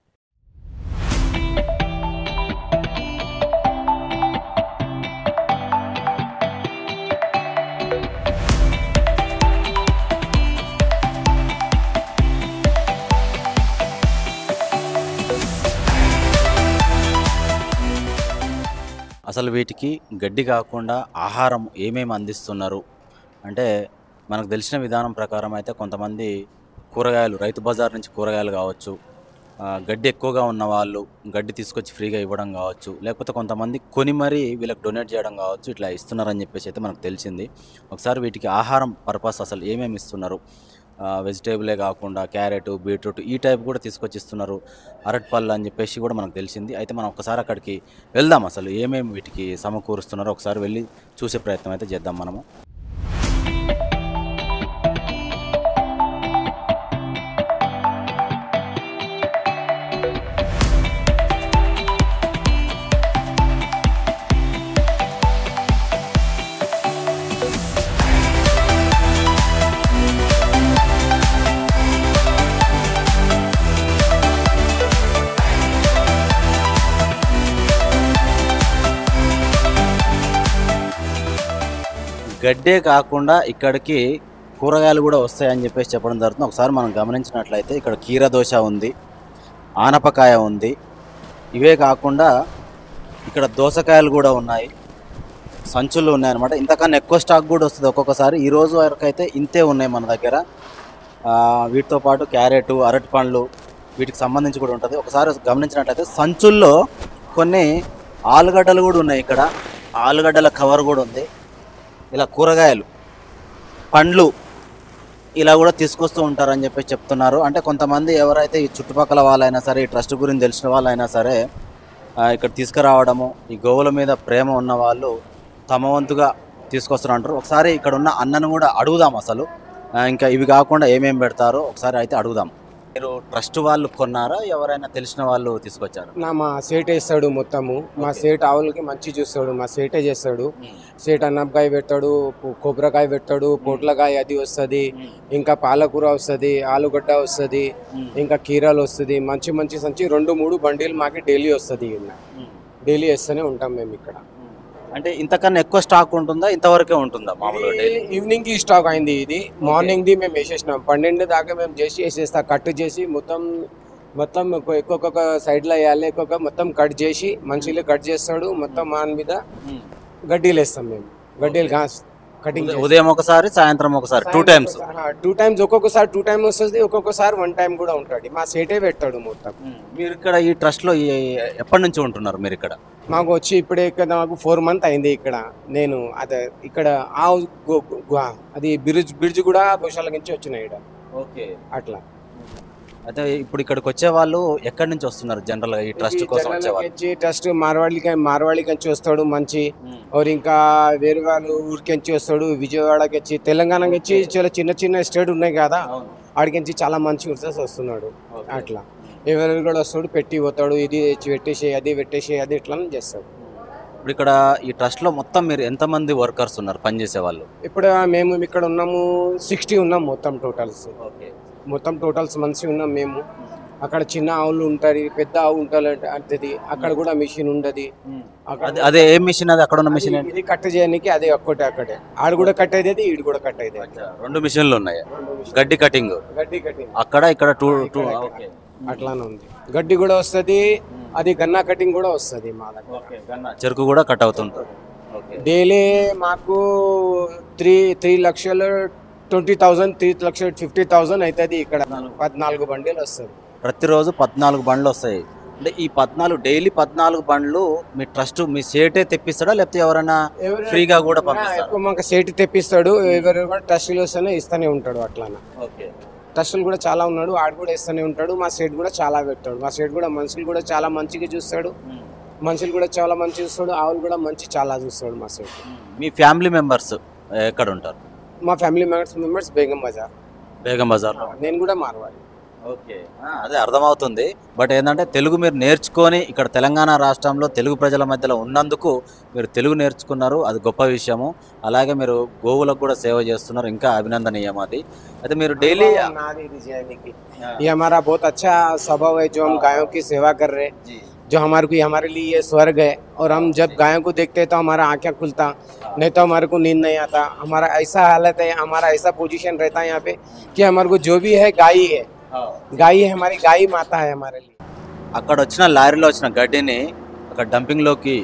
అసలు వీటికి గడ్డి కాకుండా ఆహారం ఏమేమి అందిస్తున్నారు అంటే మనకు తెలిసిన విధానం ప్రకారం అయితే కొంతమంది కూరగాయలు రైతు బజార్ నుంచి కూరగాయలు కావచ్చు, గడ్డి ఎక్కువగా ఉన్న వాళ్ళు గడ్డి తీసుకొచ్చి ఫ్రీగా ఇవ్వడం కావచ్చు, లేకపోతే కొంతమంది కొని మరీ వీళ్ళకి డొనేట్ చేయడం కావచ్చు, ఇట్లా ఇస్తున్నారని చెప్పేసి అయితే మనకు తెలిసింది. ఒకసారి వీటికి ఆహారం పర్పస్ అసలు ఏమేమి ఇస్తున్నారు, వెజిటేబులే కాకుండా క్యారెట్, బీట్రూట్ ఈ టైప్ కూడా తీసుకొచ్చి ఇస్తున్నారు, అరటిపళ్ళు అని చెప్పేసి కూడా మనకు తెలిసింది. అయితే మనం ఒకసారి అక్కడికి వెళ్దాం, అసలు ఏమేమి వీటికి సమకూరుస్తున్నారో ఒకసారి వెళ్ళి చూసే ప్రయత్నం అయితే చేద్దాం మనము. గడ్డే కాకుండా ఇక్కడికి కూరగాయలు కూడా వస్తాయని చెప్పేసి చెప్పడం జరుగుతుంది. ఒకసారి మనం గమనించినట్లయితే ఇక్కడ కీరదోస ఉంది, ఆనపకాయ ఉంది, ఇవే కాకుండా ఇక్కడ దోసకాయలు కూడా ఉన్నాయి, సంచులు ఉన్నాయన్నమాట. ఇంతకన్నా ఎక్కువ స్టాక్ కూడా వస్తుంది ఒక్కొక్కసారి. ఈరోజు వరకు అయితే ఇంతే ఉన్నాయి మన దగ్గర. వీటితో పాటు క్యారెట్, అరటి పండ్లు వీటికి సంబంధించి కూడా ఉంటుంది. ఒకసారి గమనించినట్లయితే సంచుల్లో కొన్ని ఆలుగడ్డలు కూడా ఉన్నాయి. ఇక్కడ ఆలుగడ్డల కవర్ కూడా ఉంది. ఇలా కూరగాయలు, పండ్లు ఇలా కూడా తీసుకొస్తూ ఉంటారని చెప్పి చెప్తున్నారు. అంటే కొంతమంది ఎవరైతే ఈ చుట్టుపక్కల వాళ్ళైనా సరే, ఈ ట్రస్ట్ గురించి తెలిసిన వాళ్ళైనా సరే ఇక్కడ తీసుకురావడము, ఈ గోవుల మీద ప్రేమ ఉన్న వాళ్ళు తమ వంతుగా తీసుకొస్తున్నారు. ఒకసారి ఇక్కడ ఉన్న అన్నను కూడా అడుగుదాం అసలు ఇంకా ఇవి కాకుండా ఏమేమి పెడతారో ఒకసారి అయితే అడుగుదాం. మీరు ట్రస్ట్ వాళ్ళు కొన్నారా, ఎవరైనా తెలిసిన వాళ్ళు తీసుకొచ్చారు? మా సేట్ వేస్తాడు మొత్తము. మా సేట్ ఆవులకి మంచి చూస్తాడు, మా సేటే చేస్తాడు. సేట్ అన్నపకాయ పెడతాడు, కొబ్బరికాయ పెడతాడు, పొట్లకాయ అది వస్తుంది, ఇంకా పాలకూర వస్తుంది, ఆలుగడ్డ వస్తుంది, ఇంకా కీరాలు వస్తుంది. మంచి సంచి 2-3 బండిలు మాకి డైలీ వస్తుంది. డైలీ వేస్తూనే ఉంటాం మేము ఇక్కడ. అంటే ఇంతకన్నా ఎక్కువ స్టాక్ ఉంటుందా, ఇంతవరకే ఉంటుందా? మామూలుగా ఈవినింగ్ కి స్టాక్ అయింది. ఇది మార్నింగ్ ది మేము వేసేసినాం. 12 దాకా మేము వేసేస్తా, కట్ చేసి మొత్తం ఒక్కొక్క సైడ్ లో వేయాలి, మొత్తం కట్ చేసి మనుషులు కట్ చేస్తాడు. మొత్తం మాన్ మీద గడ్డీలు వేస్తాం మేము. గడ్డీలు కటింగ్ ఉదయం ఒకసారి, సాయంత్రం ఒకసారి, 2 టైమ్స్. ఒక్కొక్కసారి 2 టైమ్ వస్తుంది, ఒక్కొక్కసారి 1 టైం కూడా ఉంటుంది. మా సేటే పెట్టాడు మొత్తం. మీరు ఇక్కడ ఈ ట్రస్ట్ లో ఎప్పటి నుంచి ఉంటున్నారు మీరు ఇక్కడ? మాకు వచ్చి ఇప్పుడే ఇక్కడ మాకు 4 మంత్ అయింది ఇక్కడ. నేను అదే ఇక్కడ అది బ్రిడ్జ్ కూడా భూషాల నుంచి వచ్చినాయి ఇక్కడ. ఓకే, అట్లా. అయితే ఇప్పుడు ఇక్కడికి వచ్చే వాళ్ళు ఎక్కడి నుంచి వస్తున్నారు జనరల్ గా ఈ ట్రస్ట్ కోసం వచ్చేవాళ్ళు? ట్రస్ట్ మార్వాడికి నుంచి వస్తాడు మంచి, और ఇంకా వేరే వాళ్ళు ఊరికించి వస్తాడు, విజయవాడకి వచ్చి, తెలంగాణకి వచ్చి చాలా చిన్న స్టేట్ ఉన్నాయి కదా, ఆడికించి చాలా మంచి వస్తున్నాడు. అట్లా ఎవరు కూడా వస్తాడు, పెట్టి పోతాడు, ఇది పెట్టేసి అది ఇట్లా చేస్తాడు. ఇప్పుడు ఇక్కడ ఈ ట్రస్ట్ లో మొత్తం మీరు ఎంతమంది వర్కర్స్ ఉన్నారు, పనిచేసే వాళ్ళు? ఇప్పుడు మేము ఇక్కడ ఉన్నాము 60 ఉన్నాం మొత్తం టోటల్స్ మనిషి ఉన్నాం మేము. అక్కడ చిన్న ఆవులు ఉంటుంది, పెద్ద ఆవు ఉంటుంది, అక్కడ కూడా మిషన్ ఉండదు. అదే ఏ మిషన్? అది అక్కడ ఉన్న మిషన్ ఇది కట్ చేయడానికి అదే అక్కడే ఆడ కూడా కట్ అయ్యేది, ఈడు కూడా కట్ అయ్యేది. 2 మిషన్లు ఉన్నాయి. గడ్డి కటింగ్ అక్కడ ఇక్కడ అట్లానే ఉంది. గడ్డి కూడా వస్తుంది, అది గన్నా కటింగ్ కూడా వస్తుంది మా దగ్గర. చెరుకు కూడా కట్ అవుతుంటుంది. డైలీ మాకు 3,20,000 3,50,000 అవుతుంది. ఇక్కడ 14 బండిలు వస్తుంది ప్రతిరోజు. 14 బండ్లు వస్తాయి. అంటే ఈ 14 డైలీ 14 బండ్లు మీ ట్రస్ట్ మీ సేటే తెప్పిస్తాడా లేకపోతే ఎవరైనా ఫ్రీగా కూడా పంపిస్తారా? మాకు సేటు తెప్పిస్తాడు, ఎవరు కూడా ట్రస్టులు వస్తేనే ఇస్తూనే ఉంటాడు. అట్లానే ట్రస్టులు కూడా చాలా ఉన్నాడు, ఆడు కూడా ఇస్తూనే ఉంటాడు. మా సేట్ కూడా చాలా పెట్టాడు. మా సేట్ కూడా మనుషులు కూడా చాలా మంచిగా చూస్తాడు, మనుషులు కూడా చాలా మంచి చూస్తాడు, ఆవులు కూడా మంచి చాలా చూస్తాడు మా సేట్. మీ ఫ్యామిలీ మెంబర్స్ ఎక్కడ ఉంటారు? మా ఫ్యామిలీ మెంబర్స్ బేగం బజార్. నేను కూడా మార్వాడి. ఓకే, అదే అర్థమవుతుంది. బట్ ఏంటంటే తెలుగు మీరు నేర్చుకొని ఇక్కడ తెలంగాణ రాష్ట్రంలో తెలుగు ప్రజల మధ్యలో ఉన్నందుకు మీరు తెలుగు నేర్చుకున్నారు, అది గొప్ప విషయము. అలాగే మీరు గోవులకు కూడా సేవ చేస్తున్నారు, ఇంకా అభినందనీయం అది. అయితే మీరు డైలీ ये हमारा बहुत अच्छा स्वभाव है जो हम गायों की सेवा कर रहे हैं, जो हमारे लिए ये स्वर्ग है। और हम जब गायों को देखते हैं तो हमारा आंखें खुलता, नहीं तो हमारे को नींद नहीं आता। हमारा ऐसा हालत है, हमारा ऐसा पोजीशन रहता है यहाँ पे कि हमारे को जो भी है गाय है, गाय है हमारी, गाय माता है हमारे लिए। అక్కడ వచ్చిన లారీలో వచ్చిన గడ్డిని అక్కడ డంపింగ్లోకి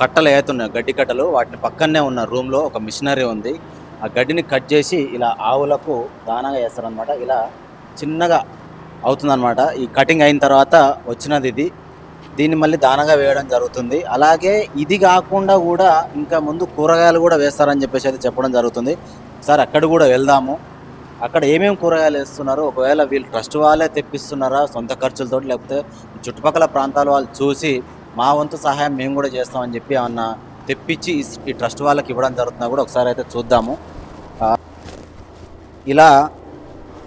కట్టలు ఏతున్నాయి, గడ్డి కట్టలు. వాటిని పక్కనే ఉన్న రూమ్లో ఒక మిషనరీ ఉంది. ఆ గడ్డిని కట్ చేసి ఇలా ఆవులకు దానాగా వేస్తారనమాట. ఇలా చిన్నగా అవుతుందన్నమాట. ఈ కటింగ్ అయిన తర్వాత వచ్చినది ఇది. దీన్ని మళ్ళీ దానగా వేయడం జరుగుతుంది. అలాగే ఇది కాకుండా కూడా ఇంకా ముందు కూరగాయలు కూడా వేస్తారని చెప్పేసి అయితే చెప్పడం జరుగుతుంది. సార్ అక్కడ కూడా వెళ్దాము. అక్కడ ఏమేమి కూరగాయలు వేస్తున్నారు, ఒకవేళ వీళ్ళు ట్రస్ట్ వాళ్ళే తెప్పిస్తున్నారా సొంత ఖర్చులతో, లేకపోతే చుట్టుపక్కల ప్రాంతాల వాళ్ళు చూసి మా వంతు సహాయం మేము కూడా చేస్తామని చెప్పి ఏమన్నా తెప్పించి ఈ ట్రస్ట్ వాళ్ళకి ఇవ్వడం జరుగుతున్నా కూడా ఒకసారి అయితే చూద్దాము. ఇలా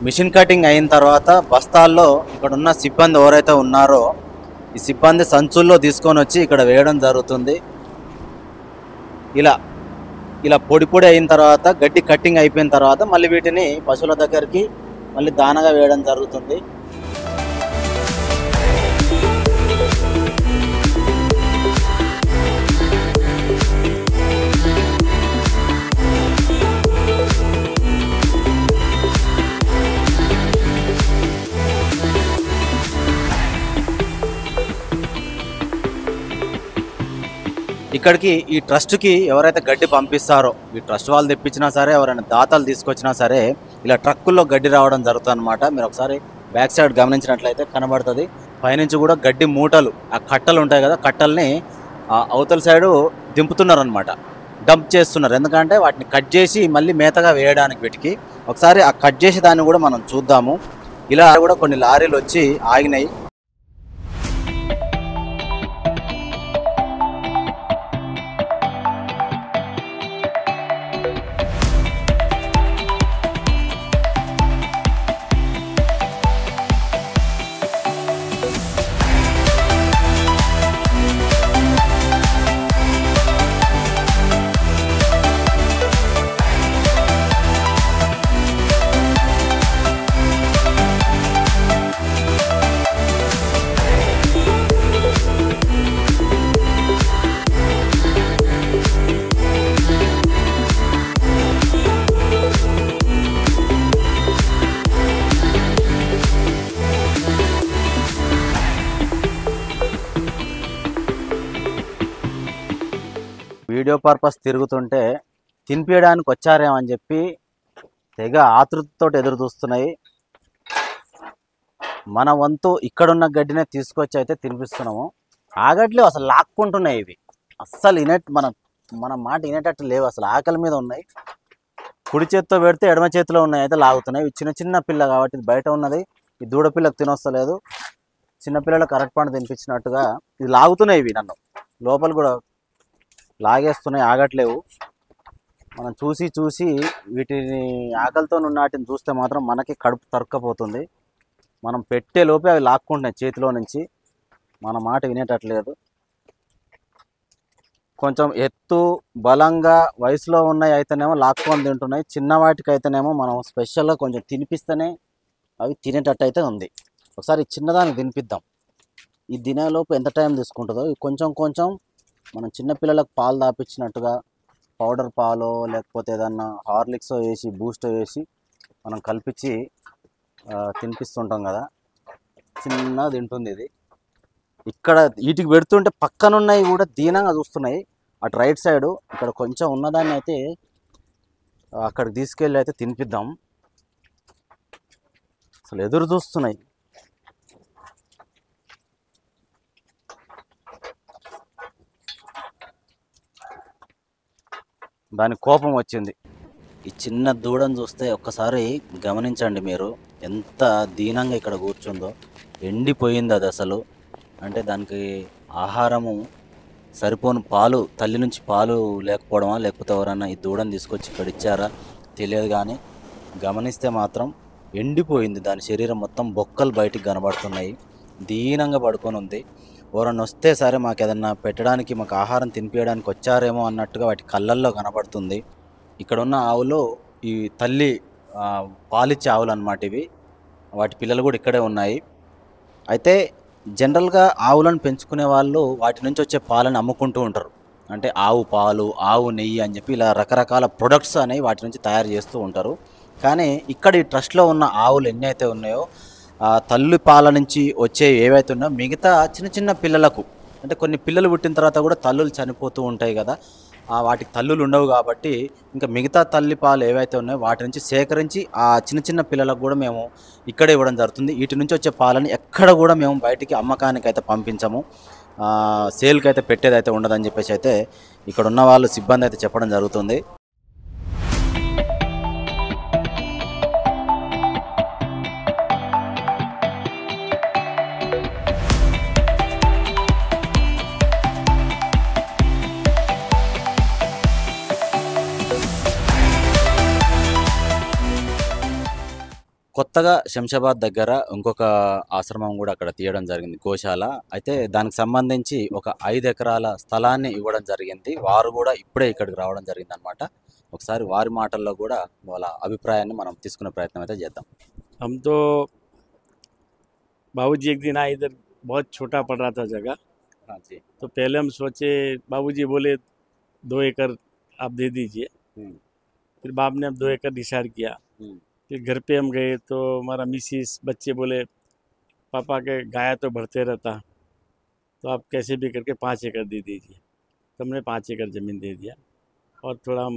మిషన్ కటింగ్ అయిన తర్వాత బస్తాల్లో ఇక్కడ ఉన్న సిబ్బంది ఎవరైతే ఉన్నారో ఈ సిబ్బంది సంచుల్లో తీసుకొని వచ్చి ఇక్కడ వేయడం జరుగుతుంది. ఇలా పొడి పొడి అయిన తర్వాత గడ్డి కట్టింగ్ అయిపోయిన తర్వాత మళ్ళీ వీటిని పశువుల దగ్గరికి మళ్ళీ దానగా వేయడం జరుగుతుంది. ఇక్కడికి ఈ ట్రస్ట్కి ఎవరైతే గడ్డి పంపిస్తారో, ఈ ట్రస్ట్ వాళ్ళు తెప్పించినా సరే, ఎవరైనా దాతలు తీసుకొచ్చినా సరే, ఇలా ట్రక్కుల్లో గడ్డి రావడం జరుగుతుంది అనమాట. మీరు ఒకసారి బ్యాక్ సైడ్ గమనించినట్లయితే కనబడుతుంది. పైనుంచి కూడా గడ్డి మూటలు, ఆ కట్టలు ఉంటాయి కదా, కట్టల్ని అవతల సైడు దింపుతున్నారనమాట, డంప్ చేస్తున్నారు. ఎందుకంటే వాటిని కట్ చేసి మళ్ళీ మేతగా వేయడానికి వీటికి. ఒకసారి ఆ కట్ చేసి దాన్ని కూడా మనం చూద్దాము. ఇలా కూడా కొన్ని లారీలు వచ్చి ఆగినాయి. వీడియో పర్పస్ తిరుగుతుంటే తినిపించడానికి వచ్చారేమని చెప్పి తెగ ఆతృతతో ఎదురు చూస్తున్నాయి. మన వంతు ఇక్కడున్న గడ్డినే తీసుకొచ్చి అయితే తినిపిస్తున్నాము. ఆగట్లేవు, అసలు లాక్కుంటున్నాయి ఇవి. అస్సలు మన మాట వినేటట్టు లేవు, అసలు ఆకలి మీద ఉన్నాయి. కుడి చేతితో పెడితే ఎడమ చేతిలో ఉన్నాయి, అయితే లాగుతున్నాయి. ఇవి చిన్న పిల్ల కాబట్టి ఇది బయట ఉన్నది, ఈ దూడ పిల్లకు తినొస్తలేదు. చిన్నపిల్లలకు కరెక్ట్ పండు తినిపించినట్టుగా ఇది లాగుతున్నాయి. ఇవి నన్ను లోపల కూడా లాగేస్తున్నాయి, ఆగట్లేవు. మనం చూసి వీటిని ఆకలితో ఉన్న వాటిని చూస్తే మాత్రం మనకి కడుపు తరుక్కపోతుంది. మనం పెట్టే లోపే అవి లాక్కుంటున్నాయి చేతిలో నుంచి. మన మాట వినేటట్లేదు. కొంచెం ఎత్తు బలంగా వయసులో ఉన్నాయి అయితేనేమో లాక్కొని తింటున్నాయి. చిన్న వాటికి అయితేనేమో మనం స్పెషల్గా కొంచెం తినిపిస్తేనే అవి తినేటట్టు అయితే ఉంది. ఒకసారి చిన్నదానికి తినిపిద్దాం. ఈ తినేలోపు ఎంత టైం తీసుకుంటుందో. కొంచెం మనం చిన్నపిల్లలకు పాలు తాపించినట్టుగా పౌడర్ పాలో లేకపోతే ఏదన్నా హార్లిక్స్ వేసి బూస్ట్ వేసి మనం కల్పించి తినిపిస్తుంటాం కదా. చిన్నగా తింటుంది ఇది. ఇక్కడ వీటికి పెడుతుంటే పక్కనున్నవి కూడా దీనంగా చూస్తున్నాయి. అటు రైట్ సైడు ఇక్కడ కొంచెం ఉన్నదాన్ని అయితే అక్కడికి తీసుకెళ్ళి అయితే తినిపిద్దాం. అసలు ఎదురు చూస్తున్నాయి. దాని కోపం వచ్చింది. ఈ చిన్న దూడను చూస్తే ఒక్కసారి గమనించండి మీరు, ఎంత దీనంగా ఇక్కడ కూర్చుందో. ఎండిపోయింది అది అసలు. అంటే దానికి ఆహారము సరిపోను, పాలు తల్లి నుంచి పాలు లేకపోవడమా, లేకపోతే ఎవరన్నా ఈ దూడను తీసుకొచ్చి ఇక్కడ ఇచ్చారా తెలియదు. కానీ గమనిస్తే మాత్రం ఎండిపోయింది. దాని శరీరం మొత్తం బొక్కలు బయటికి కనబడుతున్నాయి. దీనంగా పడుకొని ఉంది. ఎవరన్నా వస్తే సరే మాకు ఏదన్నా పెట్టడానికి, మాకు ఆహారం తినిపించడానికి వచ్చారేమో అన్నట్టుగా వాటి కళ్ళల్లో కనబడుతుంది. ఇక్కడ ఉన్న ఆవులు ఈ తల్లి పాలిచ్చే ఆవులు అన్నమాట ఇవి. వాటి పిల్లలు కూడా ఇక్కడే ఉన్నాయి. అయితే జనరల్గా ఆవులను పెంచుకునే వాళ్ళు వాటి నుంచి వచ్చే పాలను అమ్ముకుంటూ ఉంటారు. అంటే ఆవు పాలు, ఆవు నెయ్యి అని చెప్పి ఇలా రకరకాల ప్రొడక్ట్స్ అనేవి వాటి నుంచి తయారు చేస్తూ ఉంటారు. కానీ ఇక్కడ ఈ ట్రస్ట్లో ఉన్న ఆవులు ఎన్ని అయితే ఉన్నాయో, తల్లి పాల నుంచి వచ్చే ఏవైతే ఉన్నాయో మిగతా చిన్న చిన్న పిల్లలకు, అంటే కొన్ని పిల్లలు పుట్టిన తర్వాత కూడా తల్లులు చనిపోతూ ఉంటాయి కదా, వాటికి తల్లులు ఉండవు కాబట్టి ఇంకా మిగతా తల్లి పాలు ఏవైతే ఉన్నాయో వాటి నుంచి సేకరించి ఆ చిన్న చిన్న పిల్లలకు కూడా మేము ఇక్కడే ఇవ్వడం జరుగుతుంది. వీటి నుంచి వచ్చే పాలని ఎక్కడ కూడా మేము బయటికి అమ్మకానికి అయితే పంపించము, సేల్కి అయితే పెట్టేది అయితే ఉండదని చెప్పేసి అయితే ఇక్కడ ఉన్న వాళ్ళు సిబ్బంది అయితే చెప్పడం జరుగుతుంది. కొత్తగా శంషాబాద్ దగ్గర ఇంకొక ఆశ్రమం కూడా అక్కడ తీయడం జరిగింది, గోశాల. అయితే దానికి సంబంధించి ఒక 5 ఎకరాల స్థలాన్ని ఇవ్వడం జరిగింది. వారు కూడా ఇప్పుడే ఇక్కడికి రావడం జరిగింది అనమాట. ఒకసారి వారి మాటల్లో కూడా వాళ్ళ అభిప్రాయాన్ని మనం తీసుకునే ప్రయత్నం అయితే చేద్దాం. हम तो बाबूजी एक दिन आए इधर, बहुत छोटा पड़ रहा था जगह, तो पहले हम सोचे, बाबूजी बोले 2 एकड़ आप दे दीजिए। फिर बाप ने अब 2 एकड़ डिसाइड किया। फिर घर पे हम गए तो हमारा मिसिस बच्चे बोले पापा के गाय तो बढ़ते रहता, तो आप कैसे भी करके 5 एकड़ दे दीजिए। तो हमने 5 एकड़ ज़मीन दे दिया और थोड़ा हम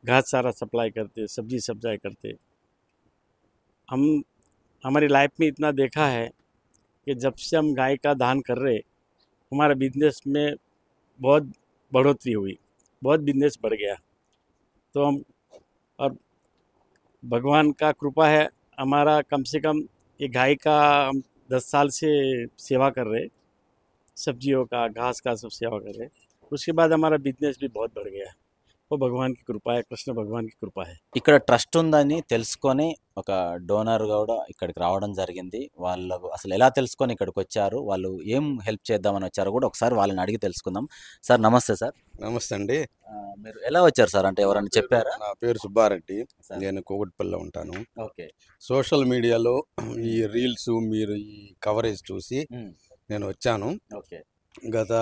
घास सारा सप्लाई करते, सब्जी सप्लाई करते। हम हमारी लाइफ में इतना देखा है कि जब से हम गाय का दान कर रहे, हमारा बिजनेस में बहुत बढ़ोतरी हुई, बहुत बिजनेस बढ़ गया। तो हम, और भगवान का कृपा है, हमारा कम से कम ये गाय का हम 10 साल से सेवा कर रहे, सब्जियों का, घास का सब सेवा कर रहे। उसके बाद हमारा बिजनेस भी बहुत बढ़ गया है। वो भगवान की कृपा है, कृष्ण भगवान की कृपा है। ఇక్కడ ట్రస్ట్ ఉందని తెలుసుకొని ఒక డోనర్ కూడా ఇక్కడికి రావడం జరిగింది. వాళ్ళకు అసలు ఎలా తెలుసుకొని ఇక్కడికి వచ్చారు, వాళ్ళు ఏం హెల్ప్ చేద్దామని వచ్చారు కూడా ఒకసారి వాళ్ళని అడిగి తెలుసుకుందాం. సార్ నమస్తే. సార్ నమస్తే అండి. మీరు ఎలా వచ్చారు సార్? అంటే ఎవరైనా చెప్పారా? నా పేరు సుబ్బారెడ్డి, సార్. నేను కోవిడ్పల్లిలో ఉంటాను. ఓకే. సోషల్ మీడియాలో ఈ రీల్స్, మీరు ఈ కవరేజ్ చూసి నేను వచ్చాను. ఓకే. గత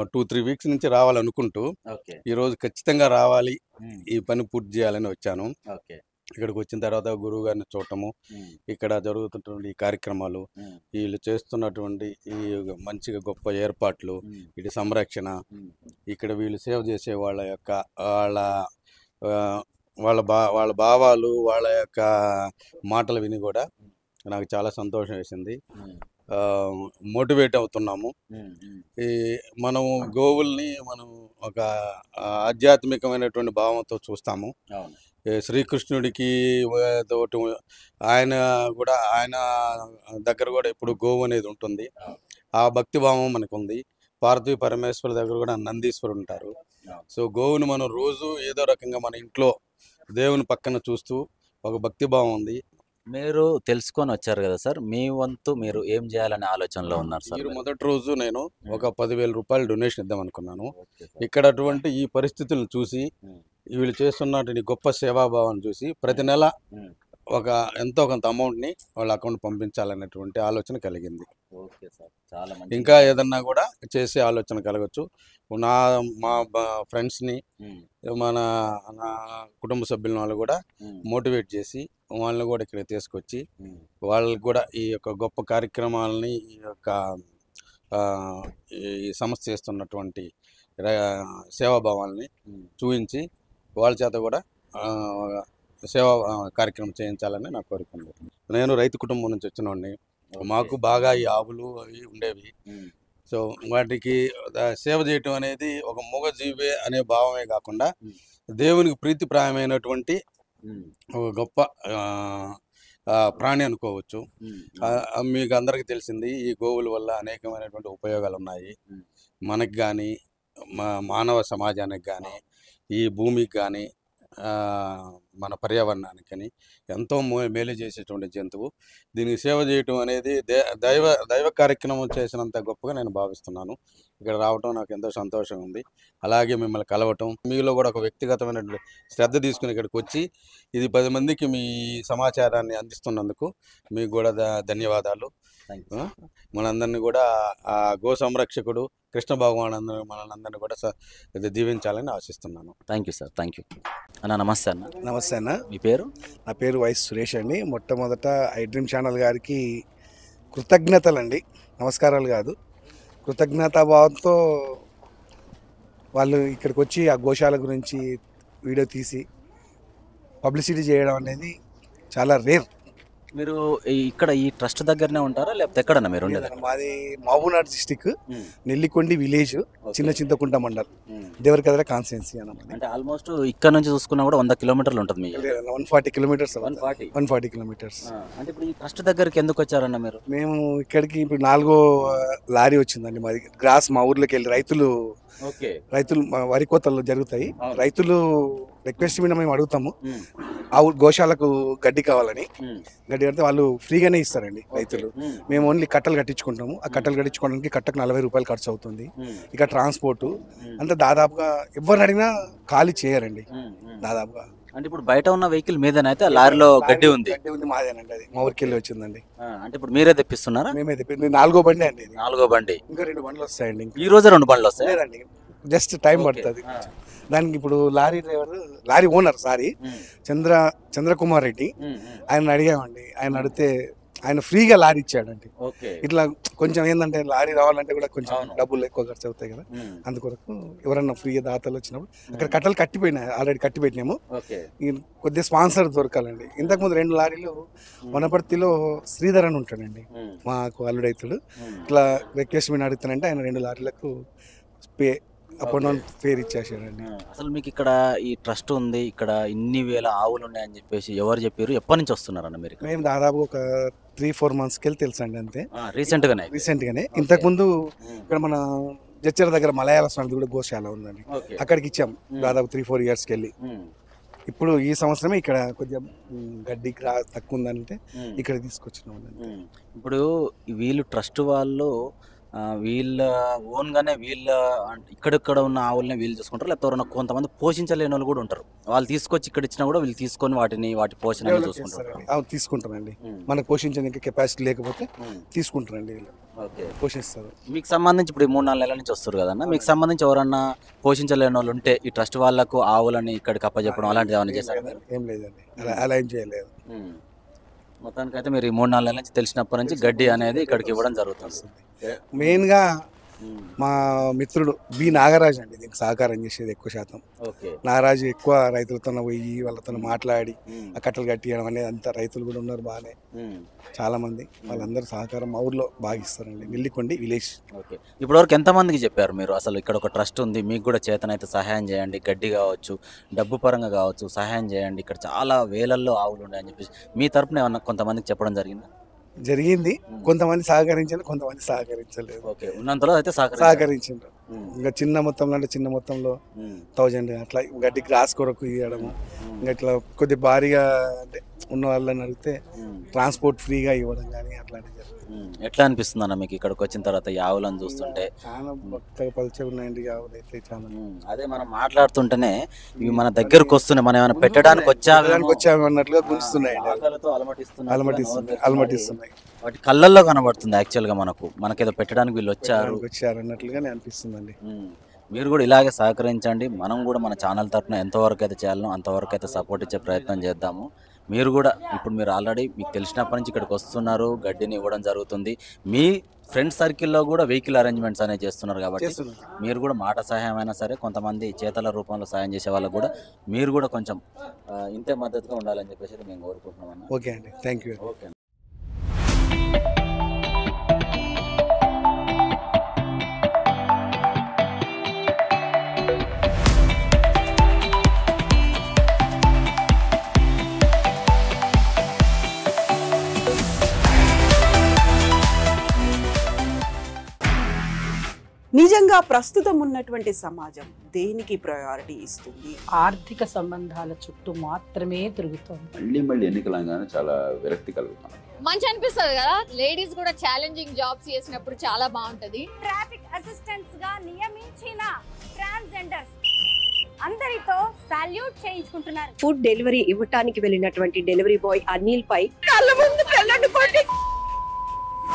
2-3 వీక్స్ నుంచి రావాలనుకుంటూ ఓకే. ఈరోజు ఖచ్చితంగా రావాలి, ఈ పని పూర్తి చేయాలని వచ్చాను. ఓకే. ఇక్కడికి వచ్చిన తర్వాత గురువు గారిని చూడటము, ఇక్కడ జరుగుతున్నటువంటి ఈ కార్యక్రమాలు, వీళ్ళు చేస్తున్నటువంటి ఈ మంచిగా గొప్ప ఏర్పాట్లు, ఇటు సంరక్షణ, ఇక్కడ వీళ్ళు సేవ చేసే వాళ్ళ యొక్క వాళ్ళ భావాలు, వాళ్ళ యొక్క మాటలు విని కూడా నాకు చాలా సంతోషం వేసింది. మోటివేట్ అవుతున్నాము. ఈ మనము గోవుల్ని మనం ఒక ఆధ్యాత్మికమైనటువంటి భావంతో చూస్తాము. శ్రీకృష్ణుడికి తోటి ఆయన దగ్గర కూడా ఇప్పుడు గోవు అనేది ఉంటుంది. ఆ భక్తి భావం మనకు ఉంది. పార్వతీ పరమేశ్వరు దగ్గర కూడా నందీశ్వరుడు ఉంటారు. సో గోవుని మనం రోజు ఏదో రకంగా మన ఇంట్లో దేవుని పక్కన చూస్తూ ఒక భక్తి భావం ఉంది. మీరు తెలుసుకొని వచ్చారు కదా సార్, మీ వంతు మీరు ఏం చేయాలనే ఆలోచనలో ఉన్నారు సార్? మొదటి రోజు నేను ఒక 10,000 రూపాయలు డొనేషన్ ఇద్దాం అనుకున్నాను. ఇక్కడ అటువంటి ఈ పరిస్థితులను చూసి, వీళ్ళు చేస్తున్నటువంటి గొప్ప సేవాభావాన్ని చూసి ప్రతి నెల ఒక ఎంతో కొంత అమౌంట్ని వాళ్ళ అకౌంట్ పంపించాలనేటువంటి ఆలోచన కలిగింది. ఓకే సార్, ఇంకా ఏదన్నా కూడా చేసే ఆలోచన కలగచ్చు. మా ఫ్రెండ్స్ని నా కుటుంబ సభ్యుల వాళ్ళు కూడా మోటివేట్ చేసి వాళ్ళని కూడా ఇక్కడ తీసుకొచ్చి వాళ్ళకి కూడా ఈ యొక్క గొప్ప కార్యక్రమాలని ఈ యొక్క ఈ సంస్థ చేస్తున్నటువంటి సేవాభావాల్ని చూపించి వాళ్ళ చేత కూడా సేవా కార్యక్రమం చేయించాలని నా కోరిక ఉంది. నేను రైతు కుటుంబం నుంచి వచ్చినోడిని. మాకు బాగా ఈ ఆవులు అవి ఉండేవి. సో వాటికి సేవ చేయటం అనేది ఒక మూగజీవే అనే భావమే కాకుండా దేవునికి ప్రీతిప్రాయమైనటువంటి ఒక గొప్ప ప్రాణి అనుకోవచ్చు. మీకు అందరికీ తెలిసింది ఈ గోవుల వల్ల అనేకమైనటువంటి ఉపయోగాలు ఉన్నాయి. మనకి కానీ మానవ సమాజానికి కానీ ఈ భూమికి కానీ మన పర్యావరణానికి కానీ ఎంతో మేలు చేసేటువంటి జంతువు. దీనికి సేవ చేయటం అనేది దైవ కార్యక్రమం చేసినంత గొప్పగా నేను భావిస్తున్నాను. ఇక్కడ రావటం నాకు ఎంతో సంతోషంగా ఉంది. అలాగే మిమ్మల్ని కలవటం, మీలో కూడా ఒక వ్యక్తిగతమైన శ్రద్ధ తీసుకుని ఇక్కడికి వచ్చి ఇది 10 మందికి మీ సమాచారాన్ని అందిస్తున్నందుకు మీకు కూడా ధన్యవాదాలు. మనందరినీ కూడా ఆ గో సంరక్షకుడు కృష్ణ భగవాన్ మనందరినీ కూడా దీవించాలని ఆశిస్తున్నాను. Thank you sir. Thank you అన్న. నమస్తే అన్న. నమస్తే అన్న. మీ పేరు? నా పేరు వైఎస్ సురేష్ అండి. మొట్టమొదట ఐడ్రీమ్ ఛానల్ గారికి కృతజ్ఞతలండి, నమస్కారాలు కాదు, కృతజ్ఞతాభావంతో వాళ్ళు ఇక్కడికి వచ్చి ఆ గోశాల గురించి వీడియో తీసి పబ్లిసిటీ చేయడం అనేది చాలా రేర్. మీరు ఇక్కడ ఈ ట్రస్ట్ దగ్గరనే ఉంటారా లేకపోతే ఎక్కడన్నా మీరు ఉండేది? మాది మహబూబ్నగర్ డిస్టిక్, నెల్లికొండి విలేజ్, చిన్న చింతకుంట మండల్, దేవరకద్ర కాన్స్టిట్యున్సీ అన్నమాట. అంటే ఆల్మోస్ట్ ఇక్కడ నుంచి చూసుకున్నా కూడా 100 కిలోమీటర్లు ఉంటుంది. మీకు 140 కిలోమీటర్స్. 140 కిలోమీటర్స్. అంటే ఇప్పుడు ఈ ట్రస్ట్ దగ్గరికి ఎందుకు వచ్చారన్న మీరు? మేము ఇక్కడికి ఇప్పుడు 4వ లారీ వచ్చిందండి మాది. గ్రాస్ మా ఊర్లోకి వెళ్ళి రైతులు వరి కోతలు జరుగుతాయి. రైతులు రిక్వెస్ట్ మీద మేము అడుగుతాము ఆ గోశాలకు గడ్డి కావాలని. గడ్డి కడితే వాళ్ళు ఫ్రీగానే ఇస్తారండి రైతులు. మేము ఓన్లీ కట్టలు కట్టించుకుంటాము. ఆ కట్టలు కట్టించుకోవడానికి కట్టకు 40 రూపాయలు ఖర్చు అవుతుంది. ఇక ట్రాన్స్పోర్ట్ అంటే దాదాపుగా ఎవరిని అడిగినా ఖాళీ చేయరండి దాదాపుగా. అంటే ఇప్పుడు బయట ఉన్న వెహికల్ మీదనైతే లారీలో గడ్డి ఉంది. మాదేనండి, అది మా ఊరికి వెళ్ళి వచ్చిందండి. అంటే ఇప్పుడు మీరే తెప్పిస్తున్నారా? మేమే తెప్పి 4వ బండి అండి. 4వ బండి. ఇంకా 2 బండ్లు వస్తాయండి. ఈ రోజు 2 బండ్లు వస్తాయి? లేదండి, జస్ట్ టైం పడుతుంది దానికి. ఇప్పుడు లారీ ఓనర్ చంద్రకుమార్ రెడ్డి, ఆయన అడిగామండి. ఆయన అడిగితే ఆయన ఫ్రీగా లారీ ఇచ్చాడండి. ఇట్లా కొంచెం ఏంటంటే లారీ రావాలంటే కూడా కొంచెం డబ్బులు ఎక్కువ ఖర్చు అవుతాయి కదా, అందుకొరకు ఎవరన్నా ఫ్రీగా దాతలు వచ్చినప్పుడు అక్కడ కట్టలు కట్టిపోయినాయి, ఆల్రెడీ కట్టి పెట్టినాము. కొద్దిగా స్పాన్సర్ దొరకాలండి. ఇంతకుముందు 2 లారీలు వనపర్తిలో శ్రీధర్ అని ఉంటాడండి, మాకు అల్లుడైతుడు. ఇట్లా రిక్వెస్ట్ మీద అడుగుతానంటే ఆయన 2 లారీలకు పేరు ఇచ్చేసాడండి. అసలు మీకు ఇక్కడ ఈ ట్రస్ట్ ఉంది, ఇక్కడ ఇన్ని వేల ఆవులు ఉన్నాయని చెప్పేసి ఎవరు చెప్పారు? ఎప్పటి నుంచి వస్తున్నారన్న మీరు? మేము దాదాపు ఒక 3-4 మంత్స్కి వెళ్ళి తెలుసండి అంతే. రీసెంట్గానే. ఇంతకుముందు ఇక్కడ మన జడ్చర్ల దగ్గర మలయాళ స్వామి కూడా గోశాల ఉందండి, అక్కడికి ఇచ్చాం దాదాపు 3-4 ఇయర్స్కి వెళ్ళి. ఇప్పుడు ఈ సంవత్సరమే ఇక్కడ కొద్దిగా గడ్డి తక్కువ ఉందంటే ఇక్కడ తీసుకొచ్చినాం. ఇప్పుడు వీళ్ళు ట్రస్ట్ వాళ్ళు వీళ్ళ ఓన్గానే వీళ్ళ ఇక్కడిక్కడ ఉన్న ఆవుల్ని వీళ్ళు చూసుకుంటారు, లేకపోతే ఎవరైనా కొంతమంది పోషించలేని వాళ్ళు కూడా ఉంటారు, వాళ్ళు తీసుకొచ్చి ఇక్కడ ఇచ్చినా కూడా వీళ్ళు తీసుకొని వాటి పోషణ చూసుకుంటారు? తీసుకుంటారండి. మనకు పోషించడానికి కెపాసిటీ లేకపోతే తీసుకుంటారండి, వీళ్ళు పోషిస్తారు. మీకు సంబంధించి ఇప్పుడు 3-4 నెలల నుంచి వస్తారు కదన్నా, మీకు సంబంధించి ఎవరన్నా పోషించలేని వాళ్ళు ఉంటే ఈ ట్రస్ట్ వాళ్ళకు ఆవులని ఇక్కడికి అప్పచెప్పడం అలాంటిది ఏమైనా చేశారు? ఏం లేదండి, అలా ఏం చేయలేదు. మొత్తానికి అయితే మీరు ఈ 3-4 నెలల నుంచి తెలిసినప్పటి నుంచి గడ్డి అనేది ఇక్కడికి ఇవ్వడం జరుగుతుంది. మెయిన్గా మా మిత్రుడు బి నాగరాజు అండి దీనికి సహకారం చేసేది ఎక్కువ శాతం. నాగరాజు ఎక్కువ రైతులతో పోయి వాళ్ళతో మాట్లాడి ఆ కట్టలు కట్టియడం అనేది అంతా. రైతులు కూడా ఉన్నారు బాగానే చాలా మంది, వాళ్ళందరూ సహకారం మా ఊర్లో బాగా ఇస్తారండి. నెల్లికొండి విలేజ్. ఇప్పటివరకు ఎంతమందికి చెప్పారు మీరు అసలు ఇక్కడ ఒక ట్రస్ట్ ఉంది, మీకు కూడా చేతనైతే సహాయం చేయండి, గడ్డి కావచ్చు, డబ్బు పరంగా కావచ్చు, సహాయం చేయండి, ఇక్కడ చాలా వేలల్లో ఆవులు ఉన్నాయని చెప్పేసి మీ తరపున ఏమన్నా కొంతమందికి చెప్పడం జరిగిందా? జరిగింది. కొంతమంది సహకరించారు, కొంతమంది సహకరించలేదు. ఉన్నంతలో అయితే సహకరించారు. ఇంకా చిన్న మొత్తంలో అంటే చిన్న మొత్తంలో 1000 అట్లా గడ్డి గ్రాస్ కొరకు ఇవ్వడము. ఇంకా ఇట్లా కొద్ది భారీగా అంటే ఉన్న వాళ్ళని అడిగితే ట్రాన్స్పోర్ట్ ఫ్రీగా ఇవ్వడం కానీ అట్లాంటివి జరుగుతుంది. ఎట్లా అనిపిస్తుంది అన్న మీకు ఇక్కడికి వచ్చిన తర్వాత ఈ ఆవులను చూస్తుంటే? చాలా భక్తిగా పలిచే ఉన్నాయండి ఆవులు అయితే చాలా. అదే మనం మాట్లాడుతుంటేనే ఇవి మన దగ్గరకు వస్తున్నాయి, మనం ఏమైనా పెట్టడానికి వచ్చాము అన్నట్లుగా గుంజుతున్నాయి, అలమటిస్తున్నాయి. వాటి కళ్ళల్లో కనబడుతుంది యాక్చువల్ గా మనకేదో పెట్టడానికి వీళ్ళు వచ్చారు అన్నట్లుగానే అనిపిస్తుందండి. మీరు కూడా ఇలాగే సహకరించండి. మనం కూడా మన ఛానల్ తరఫున ఎంతవరకు అయితే చేయాలనో అంతవరకు అయితే సపోర్ట్ ఇచ్చే ప్రయత్నం చేద్దాము. మీరు కూడా ఇప్పుడు మీరు ఆల్రెడీ మీకు తెలిసినప్పటి నుంచి ఇక్కడికి వస్తున్నారు, గడ్డిని ఇవ్వడం జరుగుతుంది. మీ ఫ్రెండ్ సర్కిల్లో కూడా వెహికల్ అరేంజ్మెంట్స్ అనేవి చేస్తున్నారు కాబట్టి మీరు కూడా మాట సహాయం అయినా సరే, కొంతమంది చేతల రూపంలో సాయం చేసే వాళ్ళకు కూడా మీరు కూడా కొంచెం ఇంతే మద్దతుగా ఉండాలని చెప్పేసి మేము కోరుకుంటున్నాం. ఓకే అండి, థ్యాంక్ యూ. ఓకే. నిజంగా ప్రస్తుతం ఉన్నటువంటి సమాజం దేనికి ప్రయారిటీ ఇస్తుంది? ఆర్థిక సంబంధాల చుట్టూ మాత్రమే తిరుగుతుంది. మళ్ళీ ఎన్నికలంగానే చాలా విరక్తి కలుగుతాం. మంచి అనిపిస్తుంది కదా, లేడీస్ కూడా ఛాలెంజింగ్ జాబ్స్ చేసినప్పుడు చాలా బాగుంటది. ట్రాఫిక్ అసిస్టెంట్స్ గా నియమించిన ట్రాన్స్జెండర్స్ అందరితో సాల్యూట్ చేయించుకుంటున్నారు. ఫుడ్ డెలివరీ ఇవ్వటానికి వెళ్ళినటువంటి డెలివరీ బాయ్ అనిల్ పై కళ్ళ ముందు